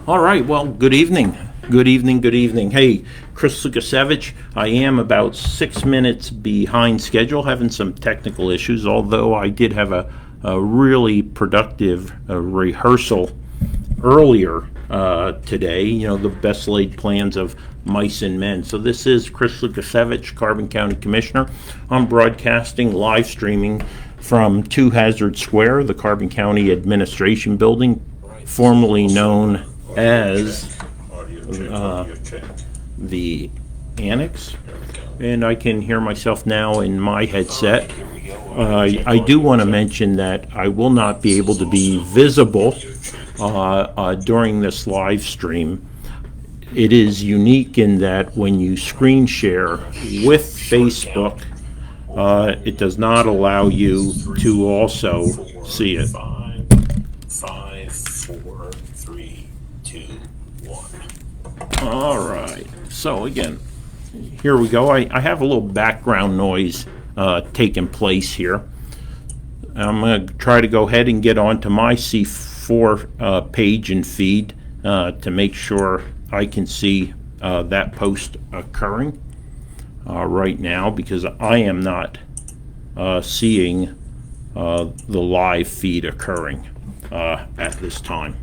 All right, well, good evening. Good evening, good evening. Hey, Chris Lukasiewicz. I am about 6 minutes behind schedule, having some technical issues, although I did have a really productive rehearsal earlier today, the best laid plans of mice and men. So this is Chris Lukasiewicz, Carbon County Commissioner. I'm broadcasting, live streaming from 2 Hazard Square, the Carbon County Administration Building, formerly known as the Annex. And I can hear myself now in my headset. I do want to mention that I will not be able to be visible during this live stream. It is unique in that when you screen share with Facebook, it does not allow you to also see it. 5, 4, 3, 2, 1. All right. So again, here we go. I have a little background noise taking place here. I'm going to try to go ahead and get onto my C4 page and feed to make sure I can see that post occurring right now, because I am not seeing the live feed occurring at this time.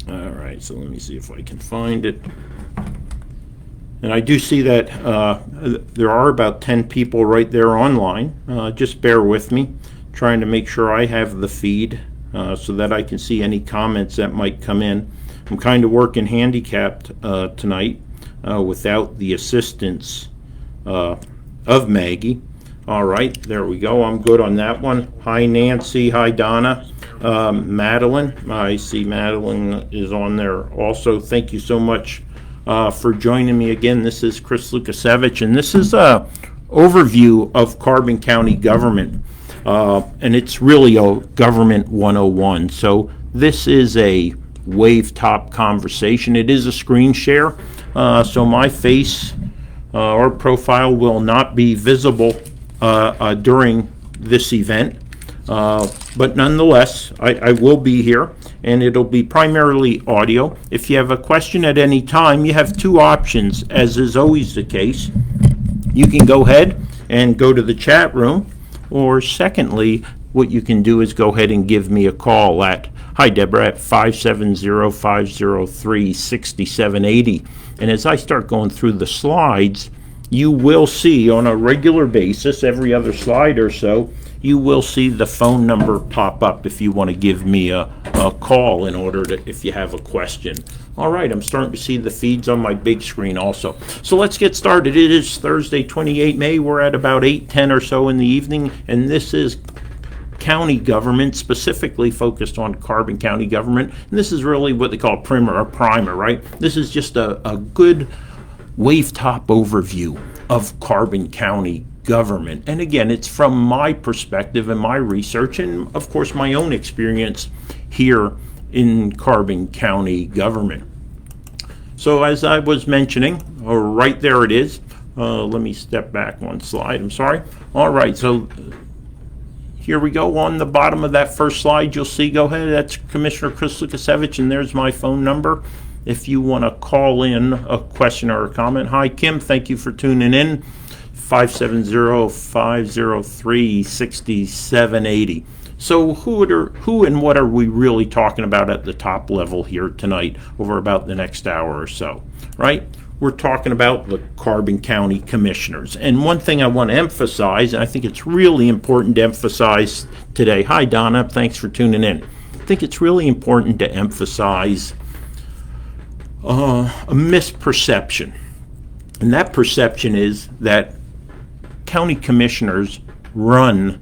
All right, so let me see if I can find it. And I do see that there are about 10 people right there online. Just bear with me, trying to make sure I have the feed so that I can see any comments that might come in. I'm kind of working handicapped tonight without the assistance of Maggie. All right, there we go. I'm good on that one. Hi, Nancy. Hi, Donna. Madeline. I see Madeline is on there also. Thank you so much for joining me again. This is Chris Lukasiewicz, and this is a overview of Carbon County government. And it's really a Government 101. So this is a wave top conversation. It is a screen share, so my face or profile will not be visible during this event. But nonetheless, I will be here, and it'll be primarily audio. If you have a question at any time, you have 2 options, as is always the case. You can go ahead and go to the chat room, or secondly, what you can do is go ahead and give me a call at, hi Deborah, at 570-503-6780. And as I start going through the slides, you will see on a regular basis, every other slide or so, you will see the phone number pop up if you want to give me a call in order to, if you have a question. All right, I'm starting to see the feeds on my big screen also. So let's get started. It is Thursday, 28 May. We're at about 8:10 or so in the evening, and this is county government, specifically focused on Carbon County government. And this is really what they call a primer, right? This is just a good wave top overview of Carbon County government. And again, it's from my perspective and my research and of course my own experience here in Carbon County government. So as I was mentioning, right there it is. Let me step back one slide, I'm sorry. All right, so here we go. On the bottom of that first slide, you'll see, go ahead, that's Commissioner Chris Lukasiewicz, and there's my phone number if you want to call in a question or a comment. Hi, Kim, thank you for tuning in. 570-503-6780. So who and what are we really talking about at the top level here tonight over about the next hour or so, right? We're talking about the Carbon County Commissioners. And one thing I want to emphasize, and I think it's really important to emphasize today. Hi, Donna. Thanks for tuning in. I think it's really important to emphasize a misperception. And that perception is that county commissioners run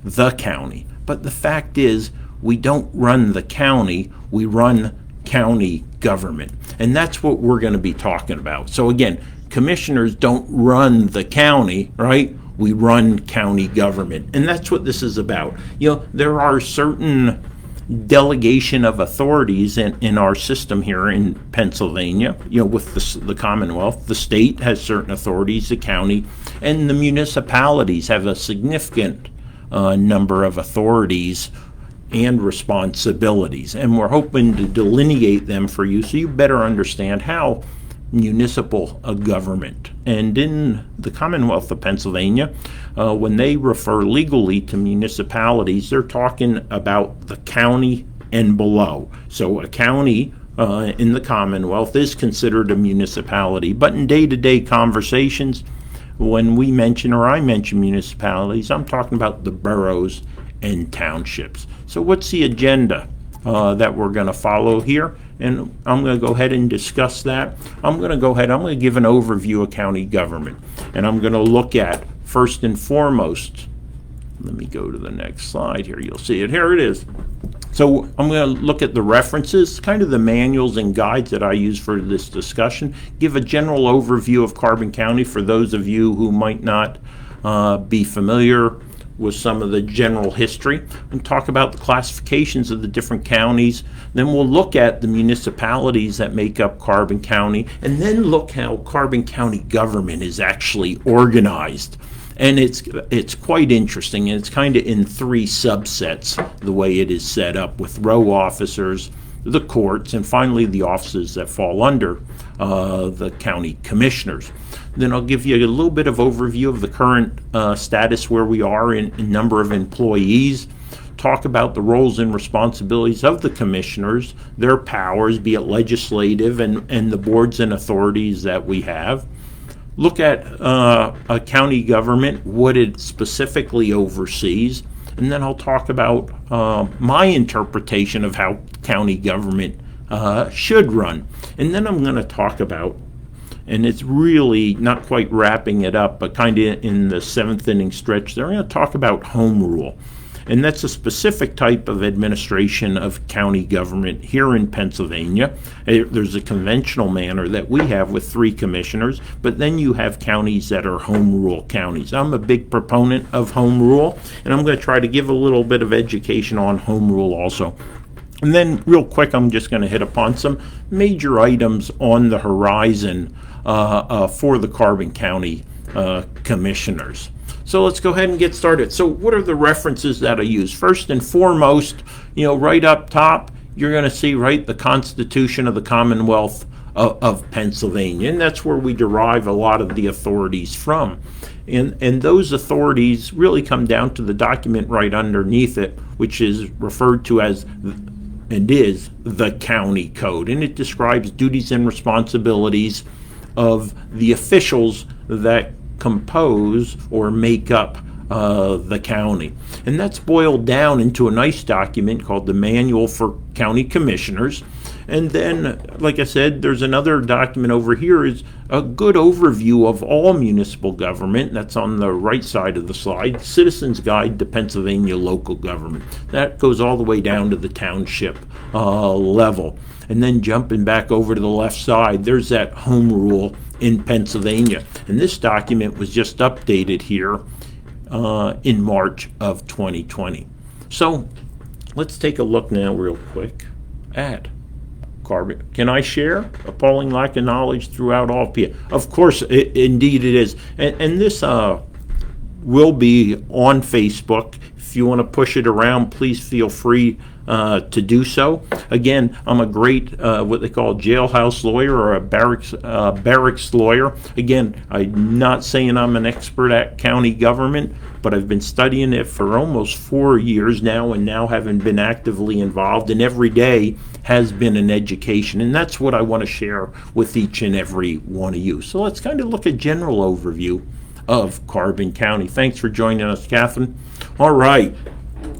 the county. But the fact is, we don't run the county, we run county government. And that's what we're going to be talking about. So again, commissioners don't run the county, right? We run county government. And that's what this is about. There are certain delegation of authorities in our system here in Pennsylvania. With the Commonwealth, the state has certain authorities, the county, and the municipalities have a significant number of authorities and responsibilities. And we're hoping to delineate them for you so you better understand how municipal government. And in the Commonwealth of Pennsylvania, when they refer legally to municipalities, they're talking about the county and below. So a county in the Commonwealth is considered a municipality. But in day-to-day conversations, when we mention or I mention municipalities, I'm talking about the boroughs and townships. So what's the agenda that we're going to follow here? And I'm going to go ahead and discuss that. I'm going to give an overview of county government. And I'm going to look at, first and foremost, let me go to the next slide here. You'll see it. Here it is. So I'm going to look at the references, kind of the manuals and guides that I use for this discussion, give a general overview of Carbon County for those of you who might not be familiar with some of the general history, and talk about the classifications of the different counties. Then we'll look at the municipalities that make up Carbon County, and then look how Carbon County government is actually organized. And it's quite interesting, and it's kind of in three subsets, the way it is set up, with row officers, the courts, and finally the offices that fall under the county commissioners. Then I'll give you a little bit of overview of the current status where we are in number of employees, talk about the roles and responsibilities of the commissioners, their powers, be it legislative and the boards and authorities that we have. Look at a county government, what it specifically oversees, and then I'll talk about my interpretation of how county government should run. And then I'm going to talk about, and it's really not quite wrapping it up, but kind of in the seventh inning stretch, they're going to talk about home rule. And that's a specific type of administration of county government here in Pennsylvania. There's a conventional manner that we have with 3 commissioners, but then you have counties that are home rule counties. I'm a big proponent of home rule, and I'm going to try to give a little bit of education on home rule also. And then real quick, I'm just going to hit upon some major items on the horizon for the Carbon County commissioners. So let's go ahead and get started. So what are the references that I use? First and foremost, right up top, you're going to see, the Constitution of the Commonwealth of Pennsylvania. And that's where we derive a lot of the authorities from. And those authorities really come down to the document right underneath it, which is referred to as and is the county code. And it describes duties and responsibilities of the officials that compose or make up the county. And that's boiled down into a nice document called the Manual for County Commissioners. And then, like I said, there's another document over here, is a good overview of all municipal government. That's on the right side of the slide, Citizen's Guide to Pennsylvania Local Government. That goes all the way down to the township level. And then jumping back over to the left side, there's that home rule in Pennsylvania. And this document was just updated here in March of 2020. So let's take a look now real quick at Carbon. Can I share? Appalling lack of knowledge throughout all PA. Of course, indeed it is. And this will be on Facebook. If you want to push it around, please feel free to do so. Again, I'm a great what they call jailhouse lawyer or a barracks lawyer. Again, I'm not saying I'm an expert at county government, but I've been studying it for almost 4 years now, and now having been actively involved, and every day has been an education. And that's what I want to share with each and every one of you. So let's kind of look at general overview of Carbon County. Thanks for joining us, Catherine. All right.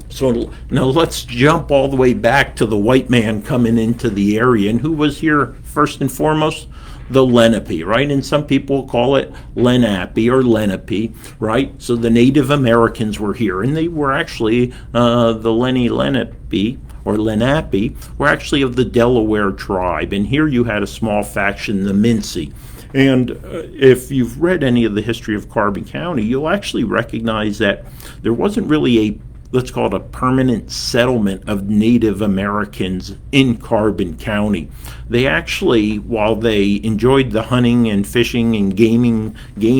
So now let's jump all the way back to the white man coming into the area. And who was here first and foremost? The Lenape, right? And some people call it Lenape or Lenape, right? So the Native Americans were here, and they were actually the Lenape or Lenape were actually of the Delaware tribe. And here you had a small faction, the Mincy. And if you've read any of the history of Carbon County, you'll actually recognize that there wasn't really let's call it a permanent settlement of Native Americans in Carbon County. They actually, while they enjoyed the hunting and fishing and game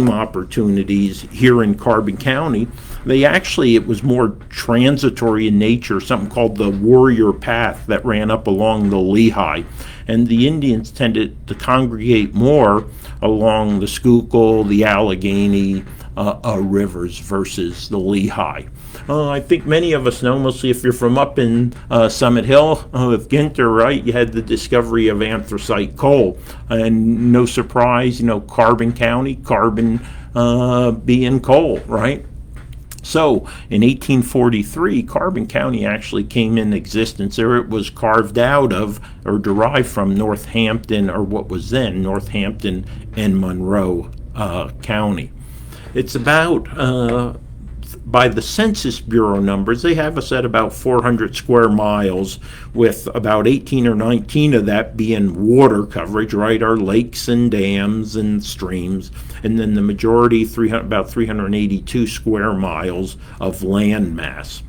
opportunities here in Carbon County, it was more transitory in nature, something called the Warrior Path that ran up along the Lehigh. And the Indians tended to congregate more along the Schuylkill, the Allegheny rivers versus the Lehigh. I think many of us know, mostly if you're from up in Summit Hill with Ginter, right? You had the discovery of anthracite coal. And no surprise, Carbon County, carbon being coal, right? So in 1843, Carbon County actually came in existence. There it was carved out of or derived from Northampton, or what was then Northampton and Monroe County. It's about, by the Census Bureau numbers, they have us at about 400 square miles, with about 18 or 19 of that being water coverage, right? Our lakes and dams and streams. And then the majority, about 382 square miles of land mass.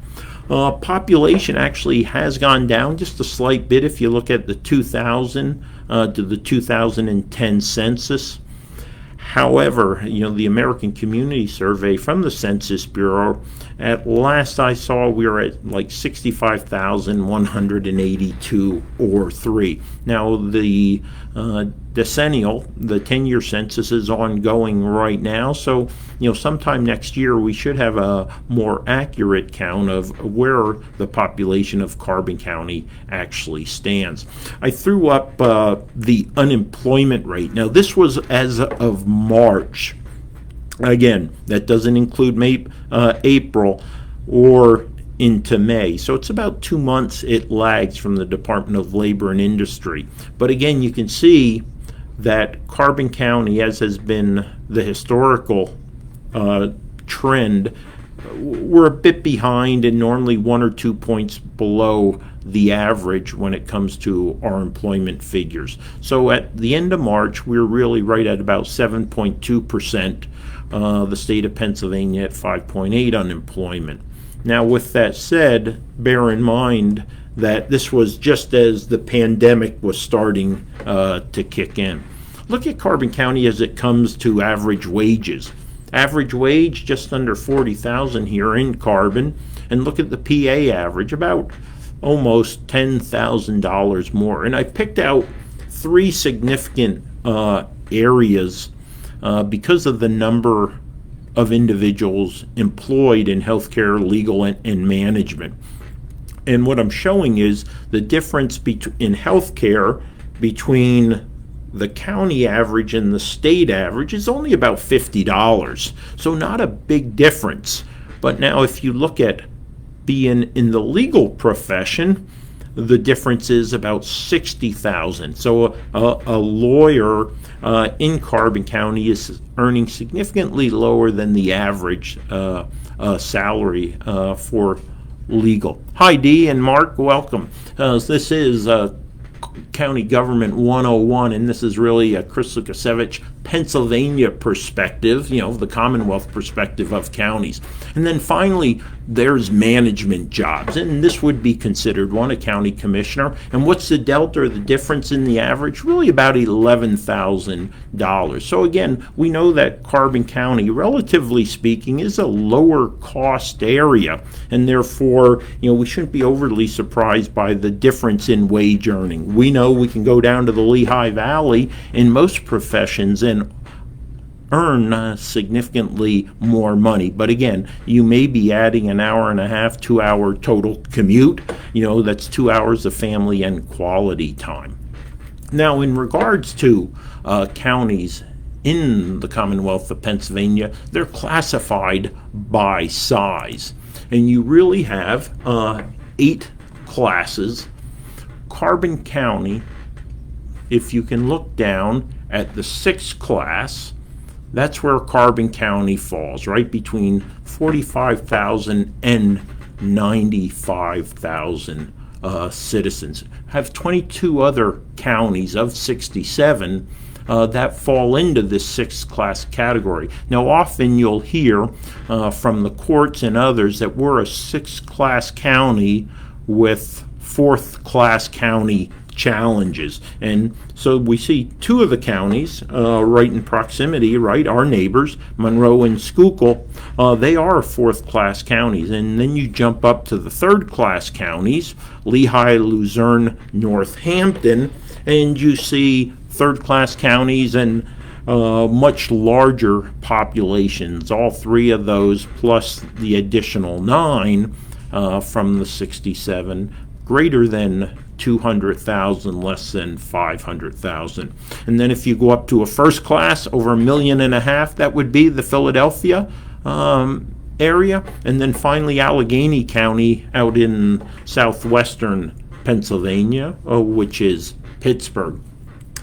Population actually has gone down just a slight bit if you look at the 2000 to the 2010 census. However, the American Community Survey from the Census Bureau, at last I saw, we were at like 65,182 or 3. Now, the decennial, the 10-year census is ongoing right now, so sometime next year we should have a more accurate count of where the population of Carbon County actually stands. I threw up the unemployment rate. Now, this was as of March. Again, that doesn't include April or into May. So it's about 2 months it lags from the Department of Labor and Industry. But again, you can see that Carbon County, as has been the historical trend, we're a bit behind and normally 1 or 2 points below the average when it comes to our employment figures. So at the end of March, we're really right at about 7.2%. The state of Pennsylvania at 5.8 unemployment. Now, with that said, bear in mind that this was just as the pandemic was starting to kick in. Look at Carbon County as it comes to average wages. Average wage just under $40,000 here in Carbon, and look at the PA average, about almost $10,000 more. And I picked out 3 significant areas because of the number of individuals employed in healthcare, legal, and management. And what I'm showing is the difference in healthcare between the county average and the state average is only about $50. So not a big difference. But now if you look at being in the legal profession, the difference is about $60,000. So a lawyer in Carbon County is earning significantly lower than the average salary for legal. Hi, Dee and Mark, welcome. This is County Government 101, and this is really a Chris Lukasiewicz Pennsylvania perspective, the Commonwealth perspective of counties. And then finally, there's management jobs, and this would be considered one, a county commissioner. And what's the delta or the difference in the average? Really about $11,000. So again, we know that Carbon County, relatively speaking, is a lower cost area, and therefore, we shouldn't be overly surprised by the difference in wage earning. We know we can go down to the Lehigh Valley in most professions and earn significantly more money. But again, you may be adding an hour and a half, 2 hour total commute. That's 2 hours of family and quality time. Now, in regards to counties in the Commonwealth of Pennsylvania, they're classified by size. And you really have 8 classes. Carbon County, if you can look down at the 6th class, that's where Carbon County falls, right between 45,000 and 95,000 citizens. Have 22 other counties of 67 that fall into this sixth class category. Now, often you'll hear from the courts and others that we're a sixth class county with fourth class county challenges. And so we see two of the counties right in proximity, right, our neighbors, Monroe and Schuylkill, they are fourth class counties. And then you jump up to the third class counties, Lehigh, Luzerne, Northampton, and you see third class counties and much larger populations, all three of those plus the additional 9 from the 67, greater than 200,000, less than 500,000. And then if you go up to a first class over 1.5 million, that would be the Philadelphia area. And then finally Allegheny County out in southwestern Pennsylvania, which is Pittsburgh.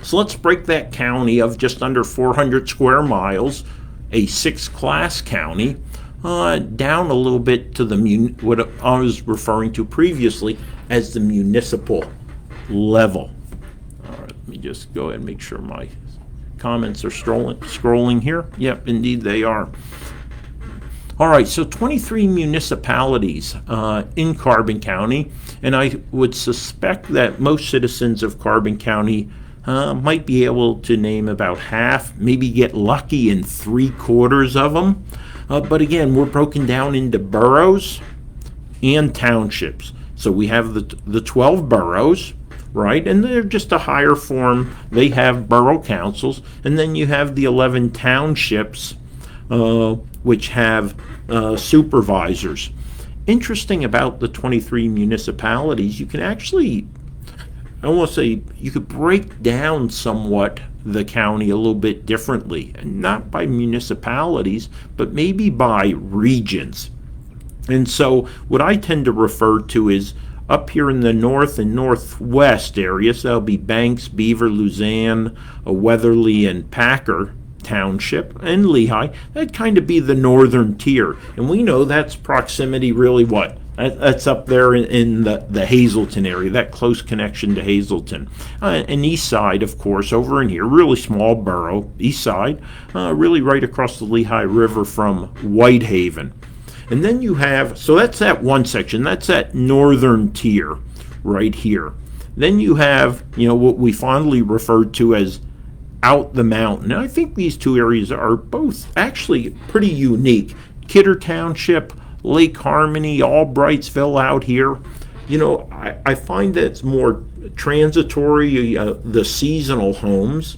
So let's break that county of just under 400 square miles, a sixth class county, down a little bit to what I was referring to previously as the municipal level. All right, let me just go ahead and make sure my comments are scrolling here. Yep, indeed they are. All right, so 23 municipalities in Carbon County, and I would suspect that most citizens of Carbon County might be able to name about half, maybe get lucky in 3/4 of them. But again, we're broken down into boroughs and townships. So we have the 12 boroughs, right? And they're just a higher form. They have borough councils. And then you have the 11 townships, which have supervisors. Interesting about the 23 municipalities, you can actually, I want to say, you could break down somewhat the county a little bit differently. And not by municipalities, but maybe by regions. And so what I tend to refer to is up here in the north and northwest areas, that'll be Banks, Beaver, Luzerne, Weatherly, and Packer Township, and Lehigh. That'd kind of be the northern tier. And we know that's proximity really what? That's up there in the Hazleton area, that close connection to Hazleton. And east side, of course, over in here, really small borough, east side, really right across the Lehigh River from Whitehaven. And then you have, so that's that one section, that's that northern tier right here. Then you have, what we fondly refer to as out the mountain. And I think these two areas are both actually pretty unique. Kidder Township, Lake Harmony, Albrightsville out here. I find that it's more transitory, the seasonal homes,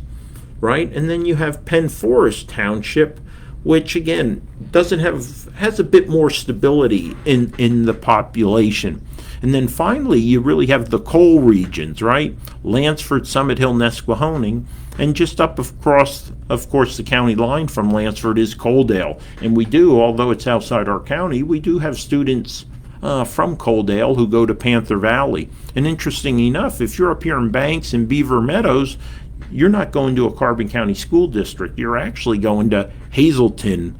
right? And then you have Penn Forest Township, which again has a bit more stability in the population. And then finally you really have the coal regions, right? Lansford, Summit Hill, Nesquehoning, and just up across, of course, the county line from Lansford is Coaldale. And we do, although it's outside our county, we do have students from Coaldale who go to Panther Valley. And interesting enough, if you're up here in Banks and Beaver Meadows, you're not going to a Carbon County school district. You're actually going to Hazleton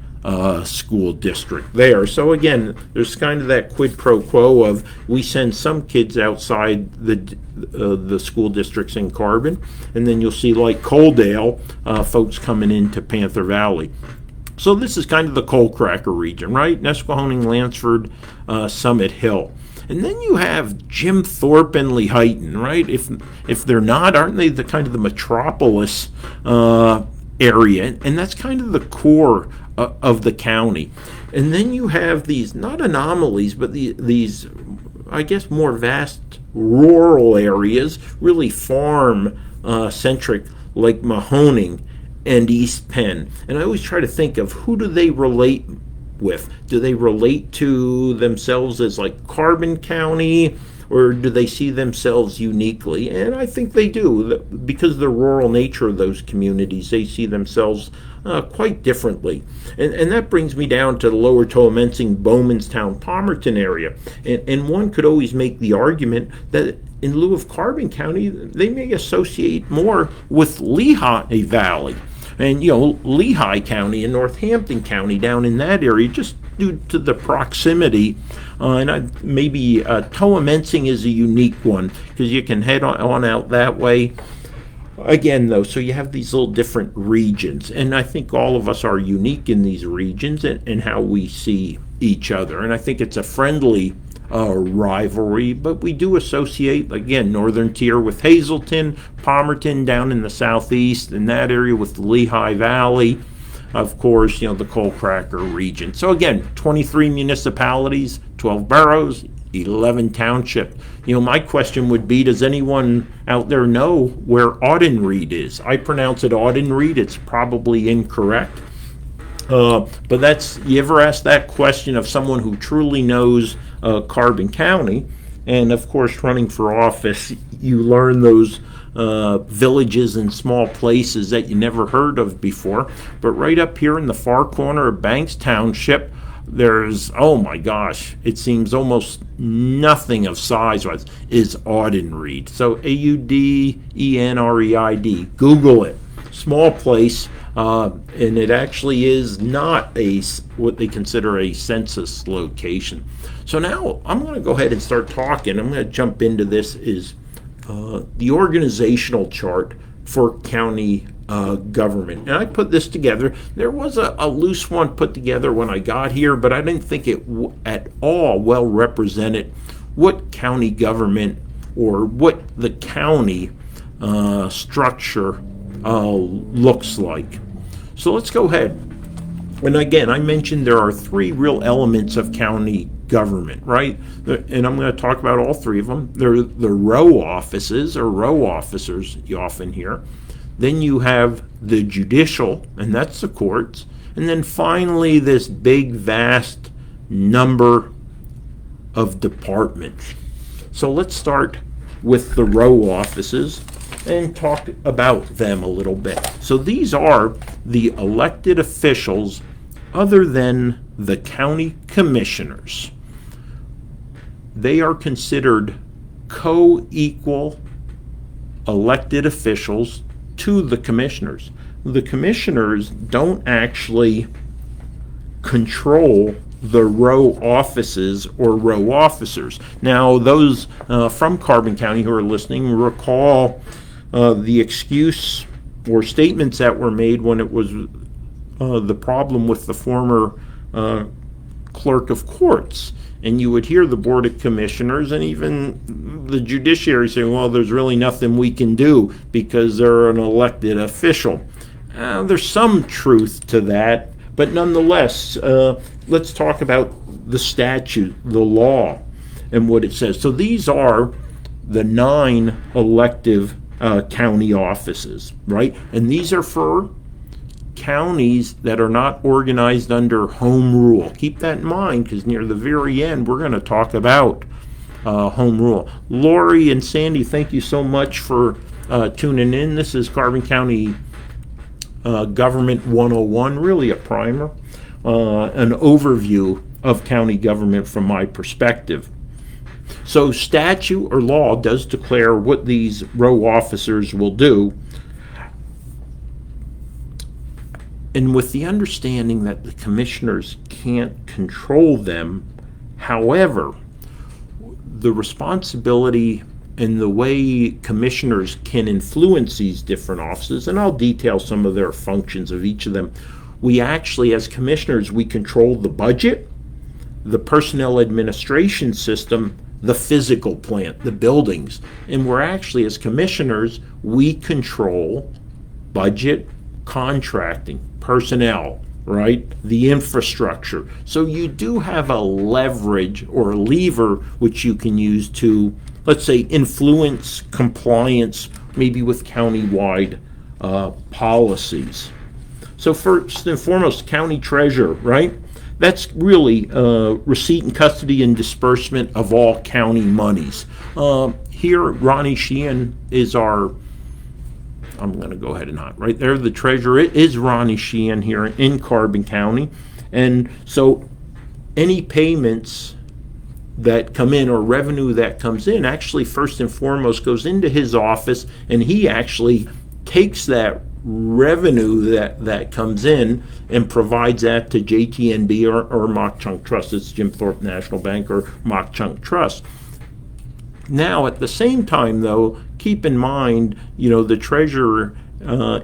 school district there. So again, there's kind of that quid pro quo of we send some kids outside the school districts in Carbon, and then you'll see like Coaldale folks coming into Panther Valley. So this is kind of the coal cracker region, right? Nesquehoning, Lansford, Summit Hill. And then you have Jim Thorpe and Lehighton, right? If they're not, aren't they the kind of the metropolis area? And that's kind of the core of the county. And then you have these, not anomalies, but these, I guess, more vast rural areas, really farm centric, like Mahoning and East Penn. And I always try to think of who do they relate with? Do they relate to themselves as like Carbon County, or do they see themselves uniquely? And I think they do, because of the rural nature of those communities. They see themselves quite differently. And that brings me down to the Lower Towamensing, Bowmanstown, Palmerton area. And one could always make the argument that in lieu of Carbon County, they may associate more with Lehigh Valley. And, Lehigh County and Northampton County down in that area, just due to the proximity. Maybe Towamensing is a unique one, because you can head on out that way. Again, though, so you have these little different regions, and I think all of us are unique in these regions and how we see each other. And I think it's a friendly rivalry, but we do associate, again, Northern Tier with Hazleton, Palmerton down in the southeast, in that area with the Lehigh Valley, of course, the Coal Cracker region. So again, 23 municipalities, 12 boroughs, 11 township. My question would be, does anyone out there know where Audenried is? I pronounce it Audenried. It's probably incorrect. But you ever ask that question of someone who truly knows Carbon County? And of course, running for office, you learn those villages and small places that you never heard of before. But right up here in the far corner of Banks Township, there's, oh my gosh, it seems almost nothing of size-wise, is Audenried. So Audenreid. Google it. Small place, and it actually is not what they consider a census location. So now I'm going to go ahead and start talking. I'm going to jump into this is the organizational chart for county government. And I put this together. There was a loose one put together when I got here, but I didn't think it at all well represented what county government or what the county structure looks like. So let's go ahead. And again, I mentioned there are three real elements of county government, right? And I'm going to talk about all three of them. They're the row offices or row officers you often hear. Then you have the judicial, and that's the courts. And then finally, this big, vast number of departments. So let's start with the row offices and talk about them a little bit. So these are the elected officials other than the county commissioners. They are considered co-equal elected officials to the commissioners. The commissioners don't actually control the row offices or row officers. Now, those from Carbon County who are listening recall the excuse or statements that were made when it was the problem with the former clerk of courts. And you would hear the Board of Commissioners and even the judiciary saying, well, there's really nothing we can do because they're an elected official. There's some truth to that, but nonetheless, let's talk about the statute, the law, and what it says. So these are the 9 elective county offices, right? And these are for counties that are not organized under home rule. Keep that in mind, because near the very end we're going to talk about home rule. Lori and Sandy, thank you so much for tuning in. This is Carbon County Government 101, really a primer, an overview of county government from my perspective. So statute or law does declare what these row officers will do, and with the understanding that the commissioners can't control them. However, the responsibility and the way commissioners can influence these different offices, and I'll detail some of their functions of each of them. We actually, as commissioners, we control the budget, the personnel administration system, the physical plant, the buildings. And we're actually, as commissioners, we control budget, contracting, personnel, right? The infrastructure. So you do have a leverage or a lever which you can use to, let's say, influence compliance, maybe with county-wide policies. So first and foremost, county treasurer, right? That's really receipt and custody and disbursement of all county monies. Here, Ronnie Sheehan is our, I'm going to go ahead and hide right there. The treasurer is Ronnie Sheehan here in Carbon County. And so any payments that come in or revenue that comes in actually first and foremost goes into his office, and he actually takes that revenue that comes in and provides that to JTNB or Mock Chunk Trust. It's Jim Thorpe National Bank or Mock Chunk Trust. Now, at the same time, though, keep in mind, the treasurer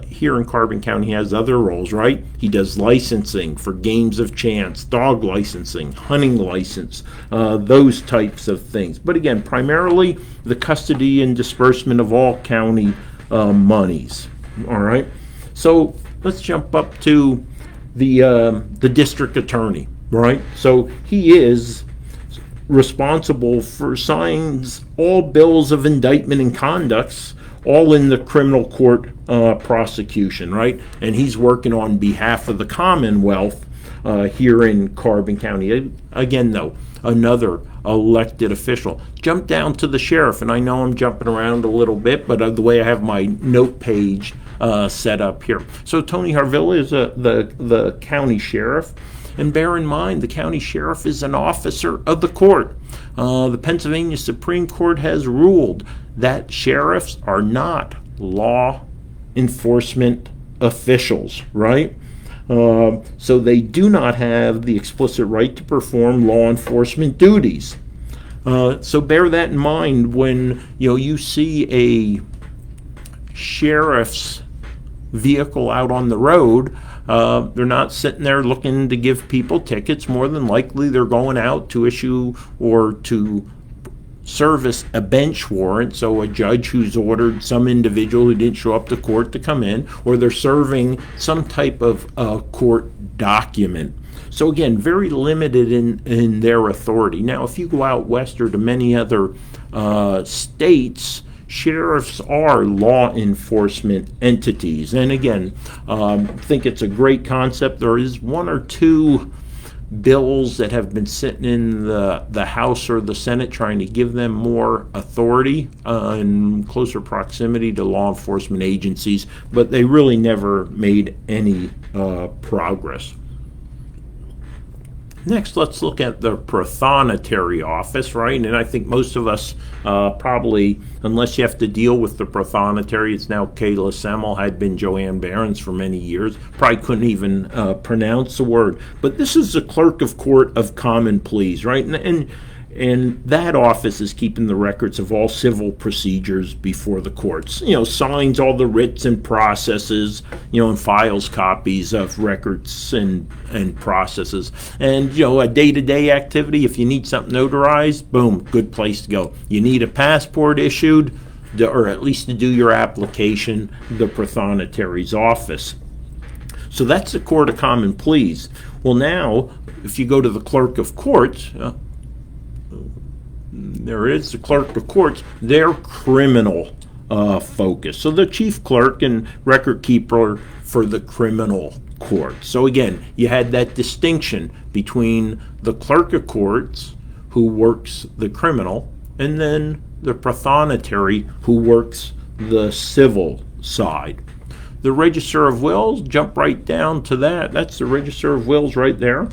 here in Carbon County has other roles, right? He does licensing for games of chance, dog licensing, hunting license, those types of things. But again, primarily the custody and disbursement of all county monies. All right. So let's jump up to the district attorney, right? So he is responsible for signs all bills of indictment and conducts, all in the criminal court prosecution, right? And he's working on behalf of the Commonwealth here in Carbon County. Again, though, another elected official. Jump down to the sheriff, and I know I'm jumping around a little bit, but the way I have my note page set up here. So Tony Harvilla is the county sheriff. And bear in mind, the county sheriff is an officer of the court. The Pennsylvania Supreme Court has ruled that sheriffs are not law enforcement officials, right? So they do not have the explicit right to perform law enforcement duties. So bear that in mind when you see a sheriff's vehicle out on the road. They're not sitting there looking to give people tickets. More than likely, they're going out to issue or to service a bench warrant, so a judge who's ordered some individual who didn't show up to court to come in, or they're serving some type of court document. So again, very limited in their authority. Now, if you go out west or to many other states, sheriffs are law enforcement entities. And again, I think it's a great concept. There is one or two bills that have been sitting in the House or the Senate trying to give them more authority and closer proximity to law enforcement agencies, but they really never made any progress. Next, let's look at the Prothonotary Office, right? And I think most of us probably, unless you have to deal with the Prothonotary, it's now Kayla Semmel, had been Joanne Behrens for many years, probably couldn't even pronounce the word. But this is the Clerk of Court of Common Pleas, right? And that office is keeping the records of all civil procedures before the courts. Signs all the writs and processes, and files copies of records and processes. And, a day-to-day activity, if you need something notarized, boom, good place to go. You need a passport issued, or at least to do your application, the Prothonotary's office. So that's the Court of Common Pleas. Well, now, if you go to the Clerk of Courts, there is the Clerk of Courts, they're criminal focused. So the chief clerk and record keeper for the criminal court. So again, you had that distinction between the Clerk of Courts, who works the criminal, and then the Prothonotary, who works the civil side. The Register of Wills, jump right down to that. That's the Register of Wills right there.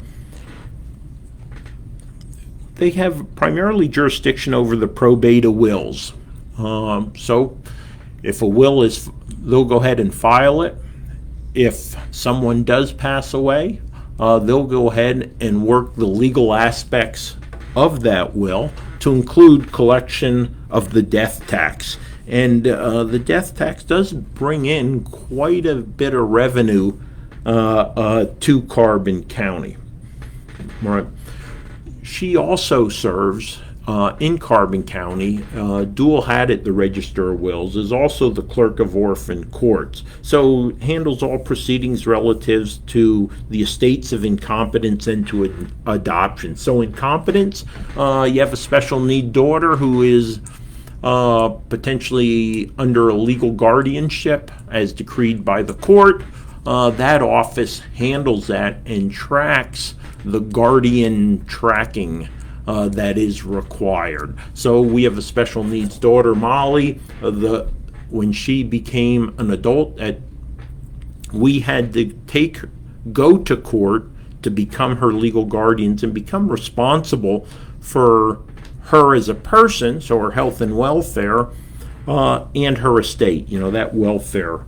They have primarily jurisdiction over the probate of wills. So if a will is, they'll go ahead and file it. If someone does pass away, they'll go ahead and work the legal aspects of that will to include collection of the death tax. And the death tax does bring in quite a bit of revenue to Carbon County. All right. She also serves in Carbon County, dual hat at the Register of Wills, is also the Clerk of Orphan Courts. So handles all proceedings relatives to the estates of incompetence and to adoption. So incompetence, you have a special need daughter who is potentially under a legal guardianship as decreed by the court. That office handles that and tracks the guardian tracking that is required. So we have a special needs daughter, Molly. When she became an adult, we had to go to court to become her legal guardians and become responsible for her as a person, so her health and welfare, and her estate, that welfare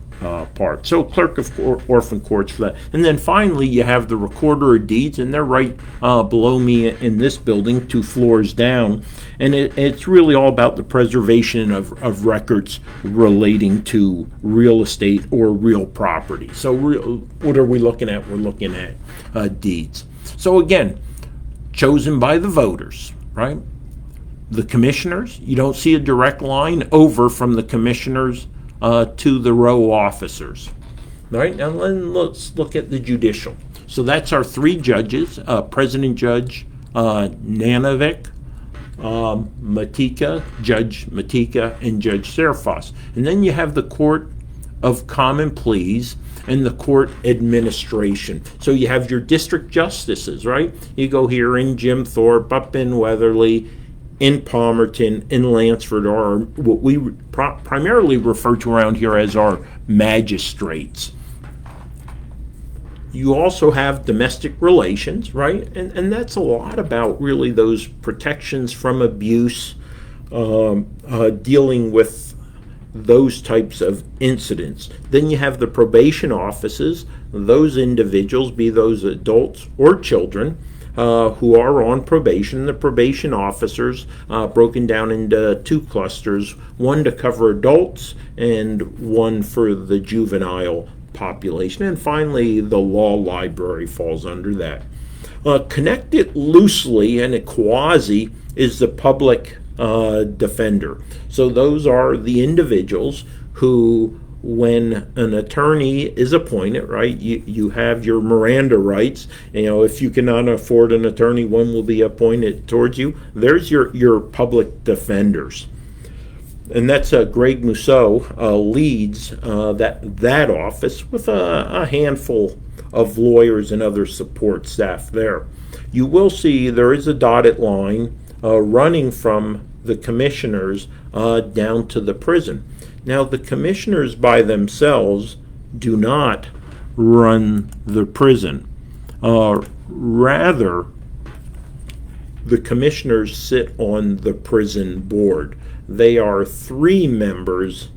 part. So clerk of orphan courts for that. And then finally, you have the recorder of deeds, and they're right below me in this building, 2 floors down. And it's really all about the preservation of records relating to real estate or real property. So what are we looking at? We're looking at deeds. So again, chosen by the voters, right? The commissioners, you don't see a direct line over from the commissioners to the row officers. All right, now let's look at the judicial. So that's our 3 judges, President Judge Nanovic, Judge Matika, and Judge Serafos. And then you have the Court of Common Pleas and the court administration. So you have your district justices, right? You go here in Jim Thorpe, up in Weatherly, in Palmerton, in Lansford, are what we primarily refer to around here as our magistrates. You also have domestic relations, right? And that's a lot about really those protections from abuse, dealing with those types of incidents. Then you have the probation offices, those individuals, be those adults or children, who are on probation. The probation officers broken down into 2 clusters, one to cover adults and one for the juvenile population. And finally, the law library falls under that. Connected loosely and a quasi is the public defender. So those are the individuals who, when an attorney is appointed, right, you have your Miranda rights. If you cannot afford an attorney, one will be appointed towards you. There's your public defenders. And that's Greg Mousseau leads that office with a handful of lawyers and other support staff there. You will see there is a dotted line running from the commissioners down to the prison. Now, the commissioners by themselves do not run the prison. Rather, the commissioners sit on the prison board. They are 3 members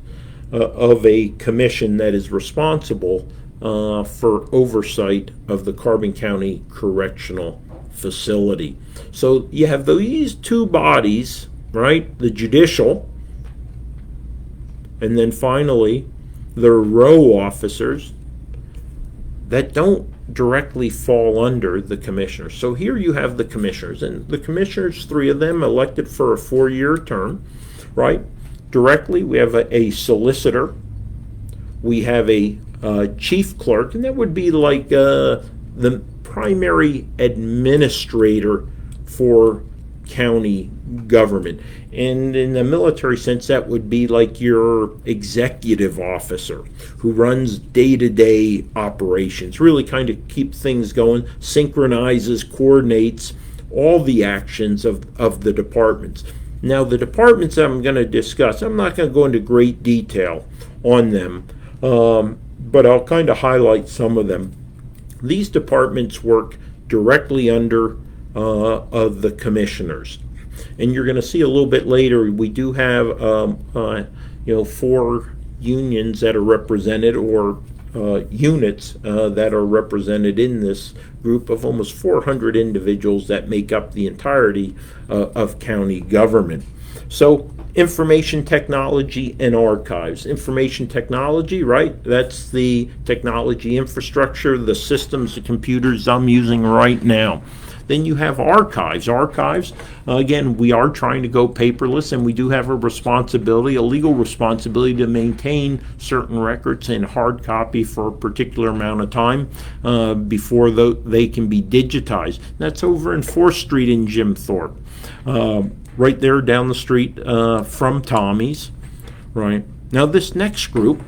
of a commission that is responsible for oversight of the Carbon County Correctional Facility. So you have these 2 bodies, right? The judicial, and then finally the row officers that don't directly fall under the commissioners. So here you have the commissioners, and the commissioners, 3 of them elected for a 4-year term, right? Directly, we have a solicitor, we have a chief clerk, and that would be like the primary administrator for county government. And in the military sense, that would be like your executive officer who runs day-to-day operations, really kind of keep things going, synchronizes, coordinates all the actions of the departments. Now, the departments I'm going to discuss, I'm not going to go into great detail on them, but I'll kind of highlight some of them. These departments work directly under of the commissioners. And you're going to see a little bit later, we do have 4 unions that are represented, or units that are represented in this group of almost 400 individuals that make up the entirety of county government. So information technology and archives. Information technology, right? That's the technology infrastructure, the systems, the computers I'm using right now. Then you have archives. Archives, again, we are trying to go paperless, and we do have a responsibility, a legal responsibility, to maintain certain records in hard copy for a particular amount of time before they can be digitized. That's over in 4th Street in Jim Thorpe, right there down the street from Tommy's. Right now, this next group,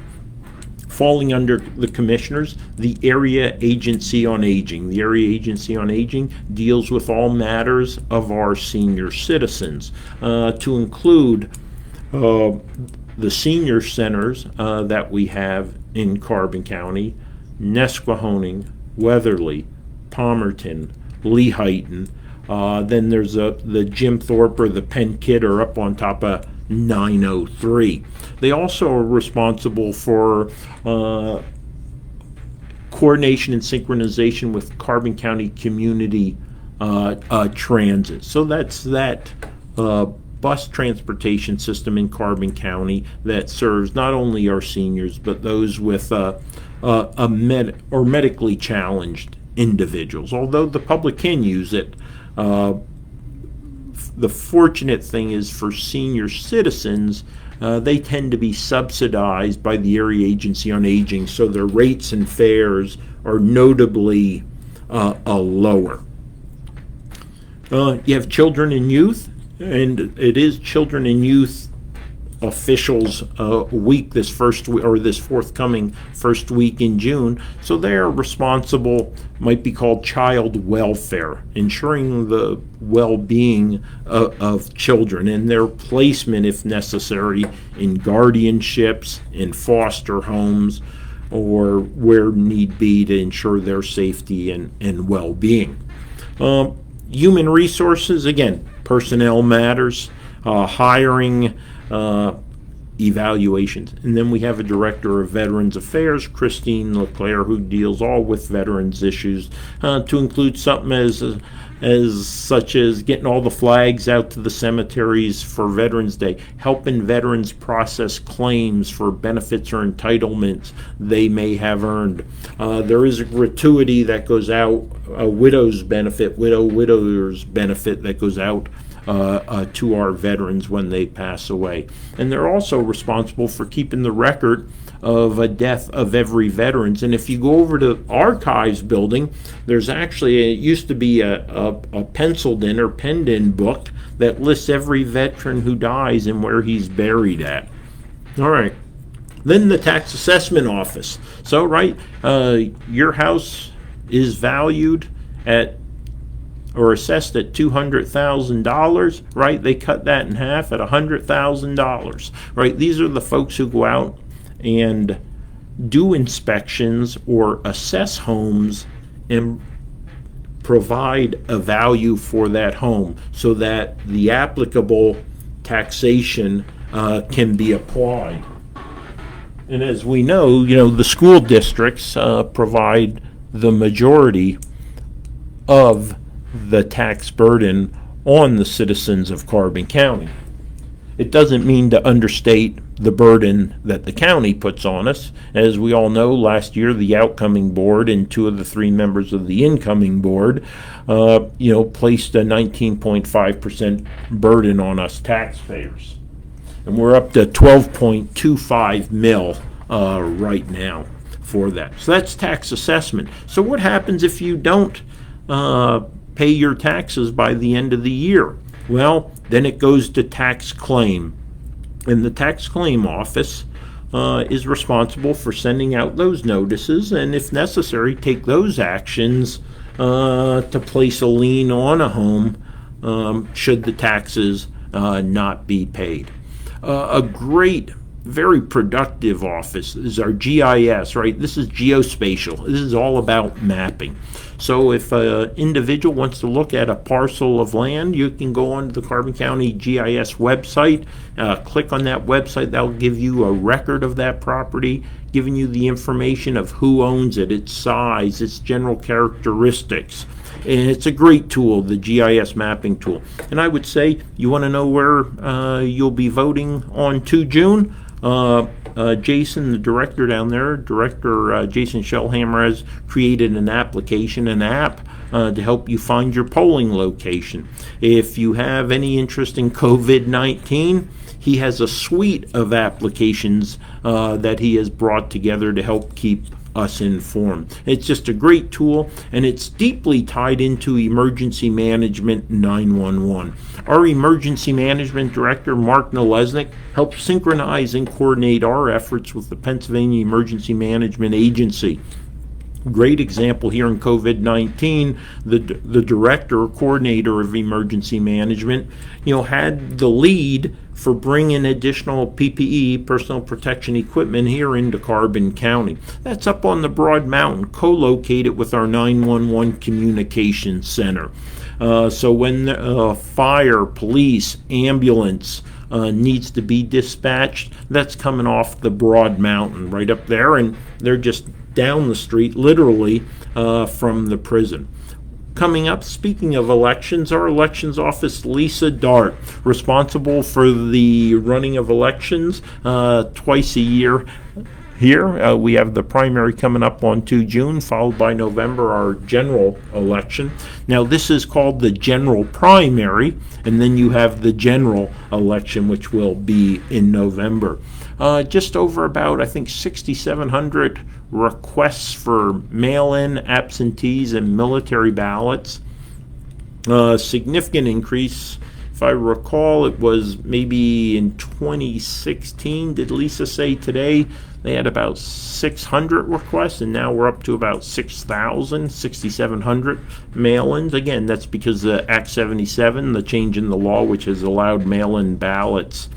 falling under the commissioners, the Area Agency on Aging. The Area Agency on Aging deals with all matters of our senior citizens, to include the senior centers that we have in Carbon County, Nesquehoning, Weatherly, Palmerton, Lehighton. Then there's the Jim Thorpe or the Penn Kidder up on top of 903. They also are responsible for coordination and synchronization with Carbon County Community Transit. So that's that bus transportation system in Carbon County that serves not only our seniors but those with medically challenged individuals. Although the public can use it, the fortunate thing is for senior citizens, they tend to be subsidized by the Area Agency on Aging, so their rates and fares are notably lower. You have children and youth, and it is Children and Youth Officials Week this forthcoming first week in June. So they are responsible, might be called child welfare, ensuring the well-being of children and their placement, if necessary, in guardianships, in foster homes, or where need be to ensure their safety and well-being. Human resources, again, personnel matters, hiring, evaluations. And then we have a Director of Veterans Affairs, Christine LeClaire, who deals all with veterans issues, to include something as such as getting all the flags out to the cemeteries for Veterans Day, helping veterans process claims for benefits or entitlements they may have earned. There is a gratuity that goes out, a widow's benefit, widower's benefit that goes out to our veterans when they pass away. And they're also responsible for keeping the record of a death of every veterans. And if you go over to Archives building, there's actually, it used to be a penciled in or penned in book that lists every veteran who dies and where he's buried at. All right. Then the Tax Assessment Office. So, right, your house is valued at or assessed at $200,000, right? They cut that in half at $100,000, right? These are the folks who go out and do inspections or assess homes and provide a value for that home so that the applicable taxation can be applied. And as we know, the school districts provide the majority of the tax burden on the citizens of Carbon County. It doesn't mean to understate the burden that the county puts on us. As we all know, last year the outcoming board and 2 of the 3 members of the incoming board, placed a 19.5% burden on us taxpayers. And we're up to 12.25 mil right now for that. So that's tax assessment. So what happens if you don't pay your taxes by the end of the year? Well, then it goes to tax claim. And the tax claim office is responsible for sending out those notices and, if necessary, take those actions to place a lien on a home should the taxes not be paid. A great, very productive office is our GIS, right? This is geospatial. This is all about mapping. So if an individual wants to look at a parcel of land, you can go on to the Carbon County GIS website, click on that website. That'll give you a record of that property, giving you the information of who owns it, its size, its general characteristics. And it's a great tool, the GIS mapping tool. And I would say, you want to know where you'll be voting on 2 June? Jason, the director down there, Director Jason Shellhammer, has created an application, an app, to help you find your polling location. If you have any interest in COVID-19, he has a suite of applications that he has brought together to help keep us informed. It's just a great tool, and it's deeply tied into emergency management 911. Our emergency management director, Mark Nalesnik, helps synchronize and coordinate our efforts with the Pennsylvania Emergency Management Agency. Great example here in COVID-19, the director or coordinator of emergency management, had the lead for bringing additional PPE, personal protection equipment, here into Carbon County. That's up on the Broad Mountain, co-located with our 911 communications center. So when fire, police, ambulance, needs to be dispatched. That's coming off the Broad Mountain right up there, and they're just down the street, literally, from the prison. Coming up, speaking of elections, our elections office, Lisa Dart, responsible for the running of elections twice a year. Here, we have the primary coming up on 2 June, followed by November, our general election. Now, this is called the general primary, and then you have the general election, which will be in November. Just over about, I think, 6,700 requests for mail-in, absentees, and military ballots. Significant increase. If I recall, it was maybe in 2016, did Lisa say today, they had about 600 requests, and now we're up to about 6,700 mail-ins. Again, that's because of Act 77, the change in the law, which has allowed mail-in ballots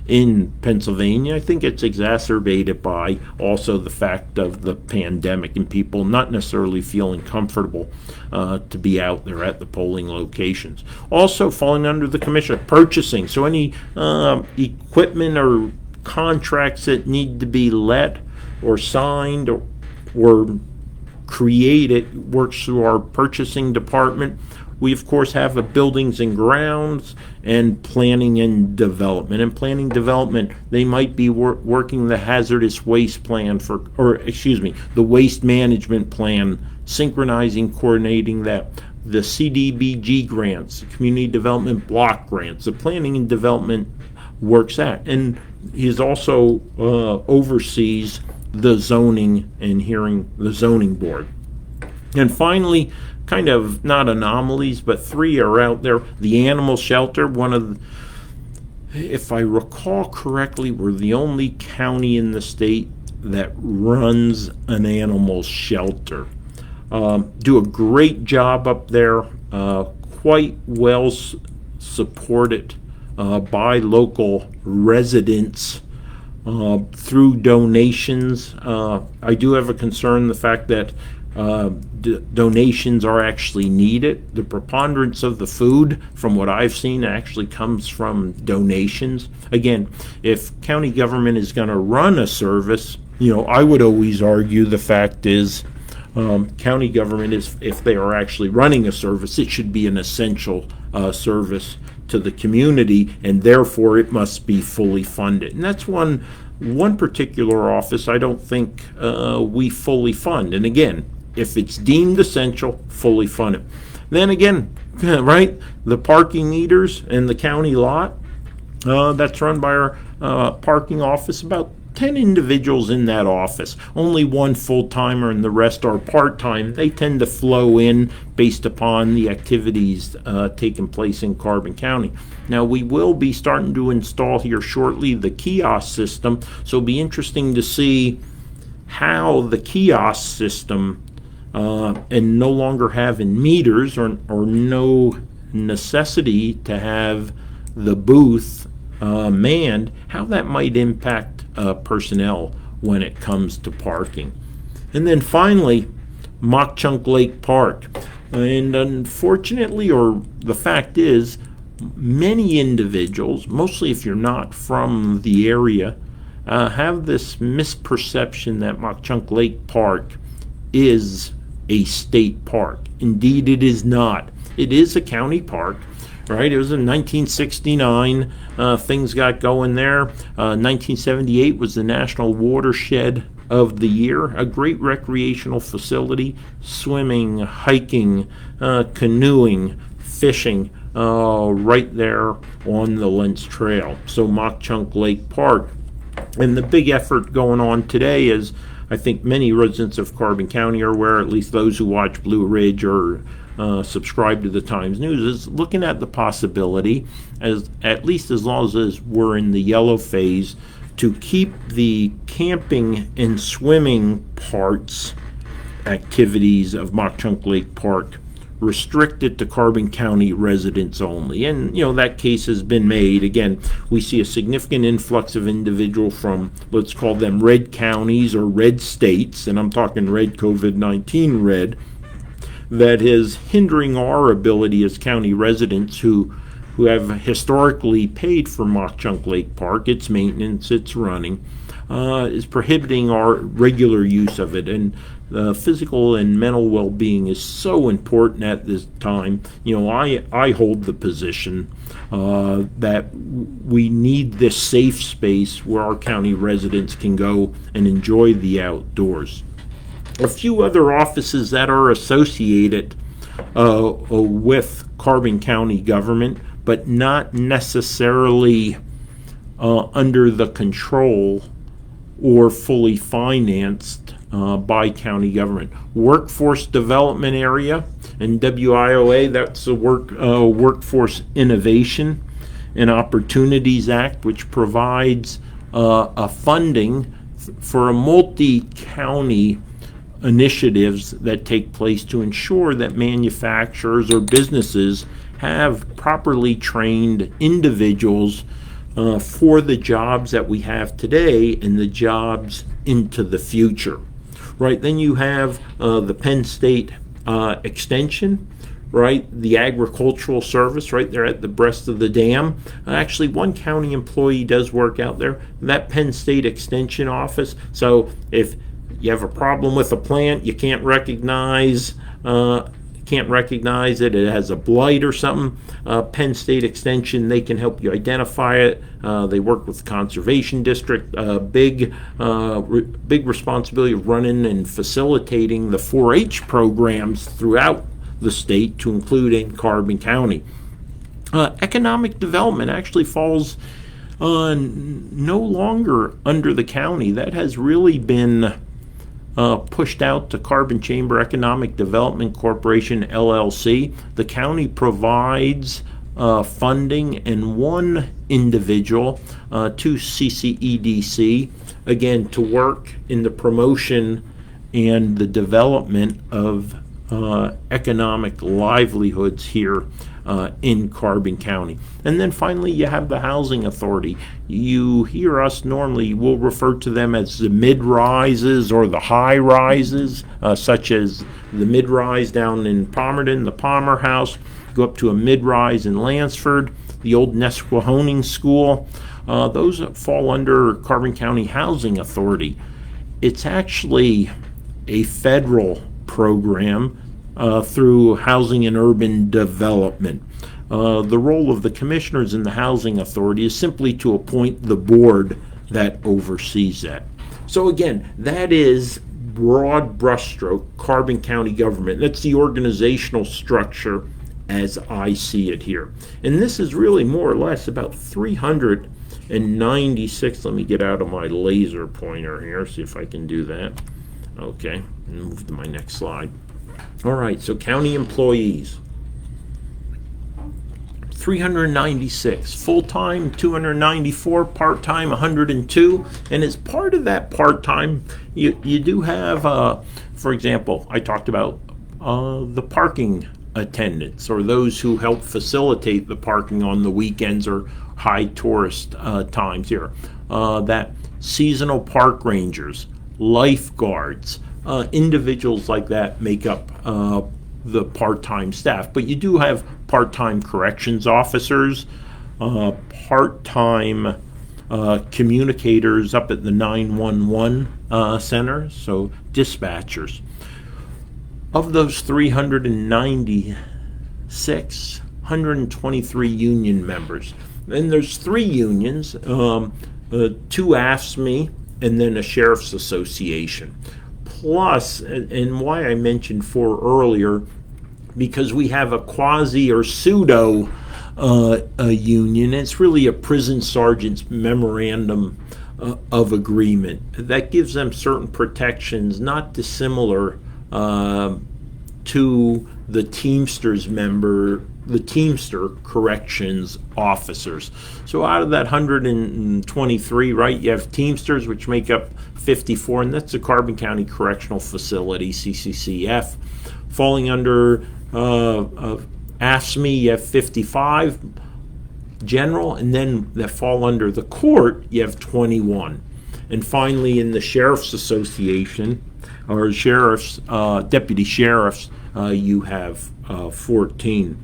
in Pennsylvania. I think it's exacerbated by also the fact of the pandemic and people not necessarily feeling comfortable to be out there at the polling locations. Also falling under the commission of purchasing. So any equipment or contracts that need to be let or signed or created works through our purchasing department. We, of course, have a buildings and grounds and planning and development. And planning development, they might be working the hazardous waste plan the waste management plan, synchronizing, coordinating that. The CDBG grants, community development block grants, the planning and development works that. And he's also oversees the zoning and hearing the zoning board. And finally, kind of not anomalies, but 3 are out there. The animal shelter, if I recall correctly, we're the only county in the state that runs an animal shelter. Do a great job up there, quite well supported by local residents through donations. I do have a concern, the fact that donations are actually needed. The preponderance of the food, from what I've seen, actually comes from donations. Again, if county government is going to run a service, I would always argue the fact is county government is, if they are actually running a service, it should be an essential service to the community, and therefore it must be fully funded. And that's one particular office I don't think we fully fund. And again, if it's deemed essential, fully fund it. Then again, right, the parking meters in the county lot, that's run by our parking office, about 10 individuals in that office, only one full-timer and the rest are part-time. They tend to flow in based upon the activities taking place in Carbon County. Now, we will be starting to install here shortly the kiosk system, so it'll be interesting to see how the kiosk system and no longer having meters or no necessity to have the booth manned, how that might impact personnel when it comes to parking. And then finally, Mock Chunk Lake Park. And unfortunately, or the fact is, many individuals, mostly if you're not from the area, have this misperception that Mock Chunk Lake Park is a state park. Indeed, it is not. It is a county park. Right, it was in 1969. Things got going there. 1978 was the National Watershed of the Year. A great recreational facility, swimming, hiking, canoeing, fishing, right there on the Lentz Trail. So Mock Chunk Lake Park. And the big effort going on today is, I think many residents of Carbon County are aware, at least those who watch Blue Ridge or subscribe to the Times News, is looking at the possibility, as at least as long as we're in the yellow phase, to keep the camping and swimming activities of Mock Chunk Lake Park restricted to Carbon County residents only. And that case has been made. Again, we see a significant influx of individuals from, let's call them red counties or red states, and I'm talking red COVID-19 red, that is hindering our ability as county residents who who have historically paid for Mock Chunk Lake Park, its maintenance, its running, is prohibiting our regular use of it. And physical and mental well-being is so important at this time. I hold the position that we need this safe space where our county residents can go and enjoy the outdoors. A few other offices that are associated with Carbon County government, but not necessarily under the control or fully financed by county government. Workforce Development Area and WIOA, that's the Workforce Innovation and Opportunities Act, which provides a funding for a multi-county initiatives that take place to ensure that manufacturers or businesses have properly trained individuals for the jobs that we have today and the jobs into the future. Right, then you have the Penn State Extension, right, the Agricultural Service right there at the breast of the dam. Actually, one county employee does work out there, that Penn State Extension office. So if you have a problem with a plant, you can't recognize it, it has a blight or something, Penn State Extension, they can help you identify it. They work with the Conservation District, big responsibility of running and facilitating the 4-H programs throughout the state, to include in Carbon County. Economic development actually falls no longer under the county. That has really been pushed out to Carbon Chamber Economic Development Corporation, LLC. The county provides funding and one individual to CCEDC, again, to work in the promotion and the development of economic livelihoods here in Carbon County. And then finally, you have the Housing Authority. You hear us normally, we'll refer to them as the mid-rises or the high-rises, such as the mid-rise down in Palmerton, the Palmer House, go up to a mid-rise in Lansford, the old Nesquehoning School. Those fall under Carbon County Housing Authority. It's actually a federal program through Housing and Urban Development. The role of the commissioners in the Housing Authority is simply to appoint the board that oversees that. So again, that is broad brushstroke Carbon County government. That's the organizational structure as I see it here. And this is really more or less about 396. Let me get out of my laser pointer here, see if I can do that. Okay, move to my next slide. All right, so county employees. 396 full-time, 294 part-time, 102. And as part of that part-time, you do have, for example, I talked about the parking attendants, or those who help facilitate the parking on the weekends or high tourist times here. That seasonal park rangers, lifeguards, individuals like that make up the part-time staff. But you do have part-time corrections officers, part-time communicators up at the 911 center, so dispatchers. Of those 396, 123 union members. And there's 3 unions, 2 AFSCME, and then a Sheriff's Association. Plus, and why I mentioned 4 earlier, because we have a quasi or pseudo a union. It's really a prison sergeant's memorandum of agreement that gives them certain protections not dissimilar to the Teamsters member, the Teamster corrections officers. So out of that 123, right, you have Teamsters, which make up 54, and that's the Carbon County Correctional Facility, CCCF. Falling under AFSCME, you have 55 general, and then that fall under the court, you have 21. And finally, in the Sheriff's Association, or sheriffs, deputy sheriffs, you have 14.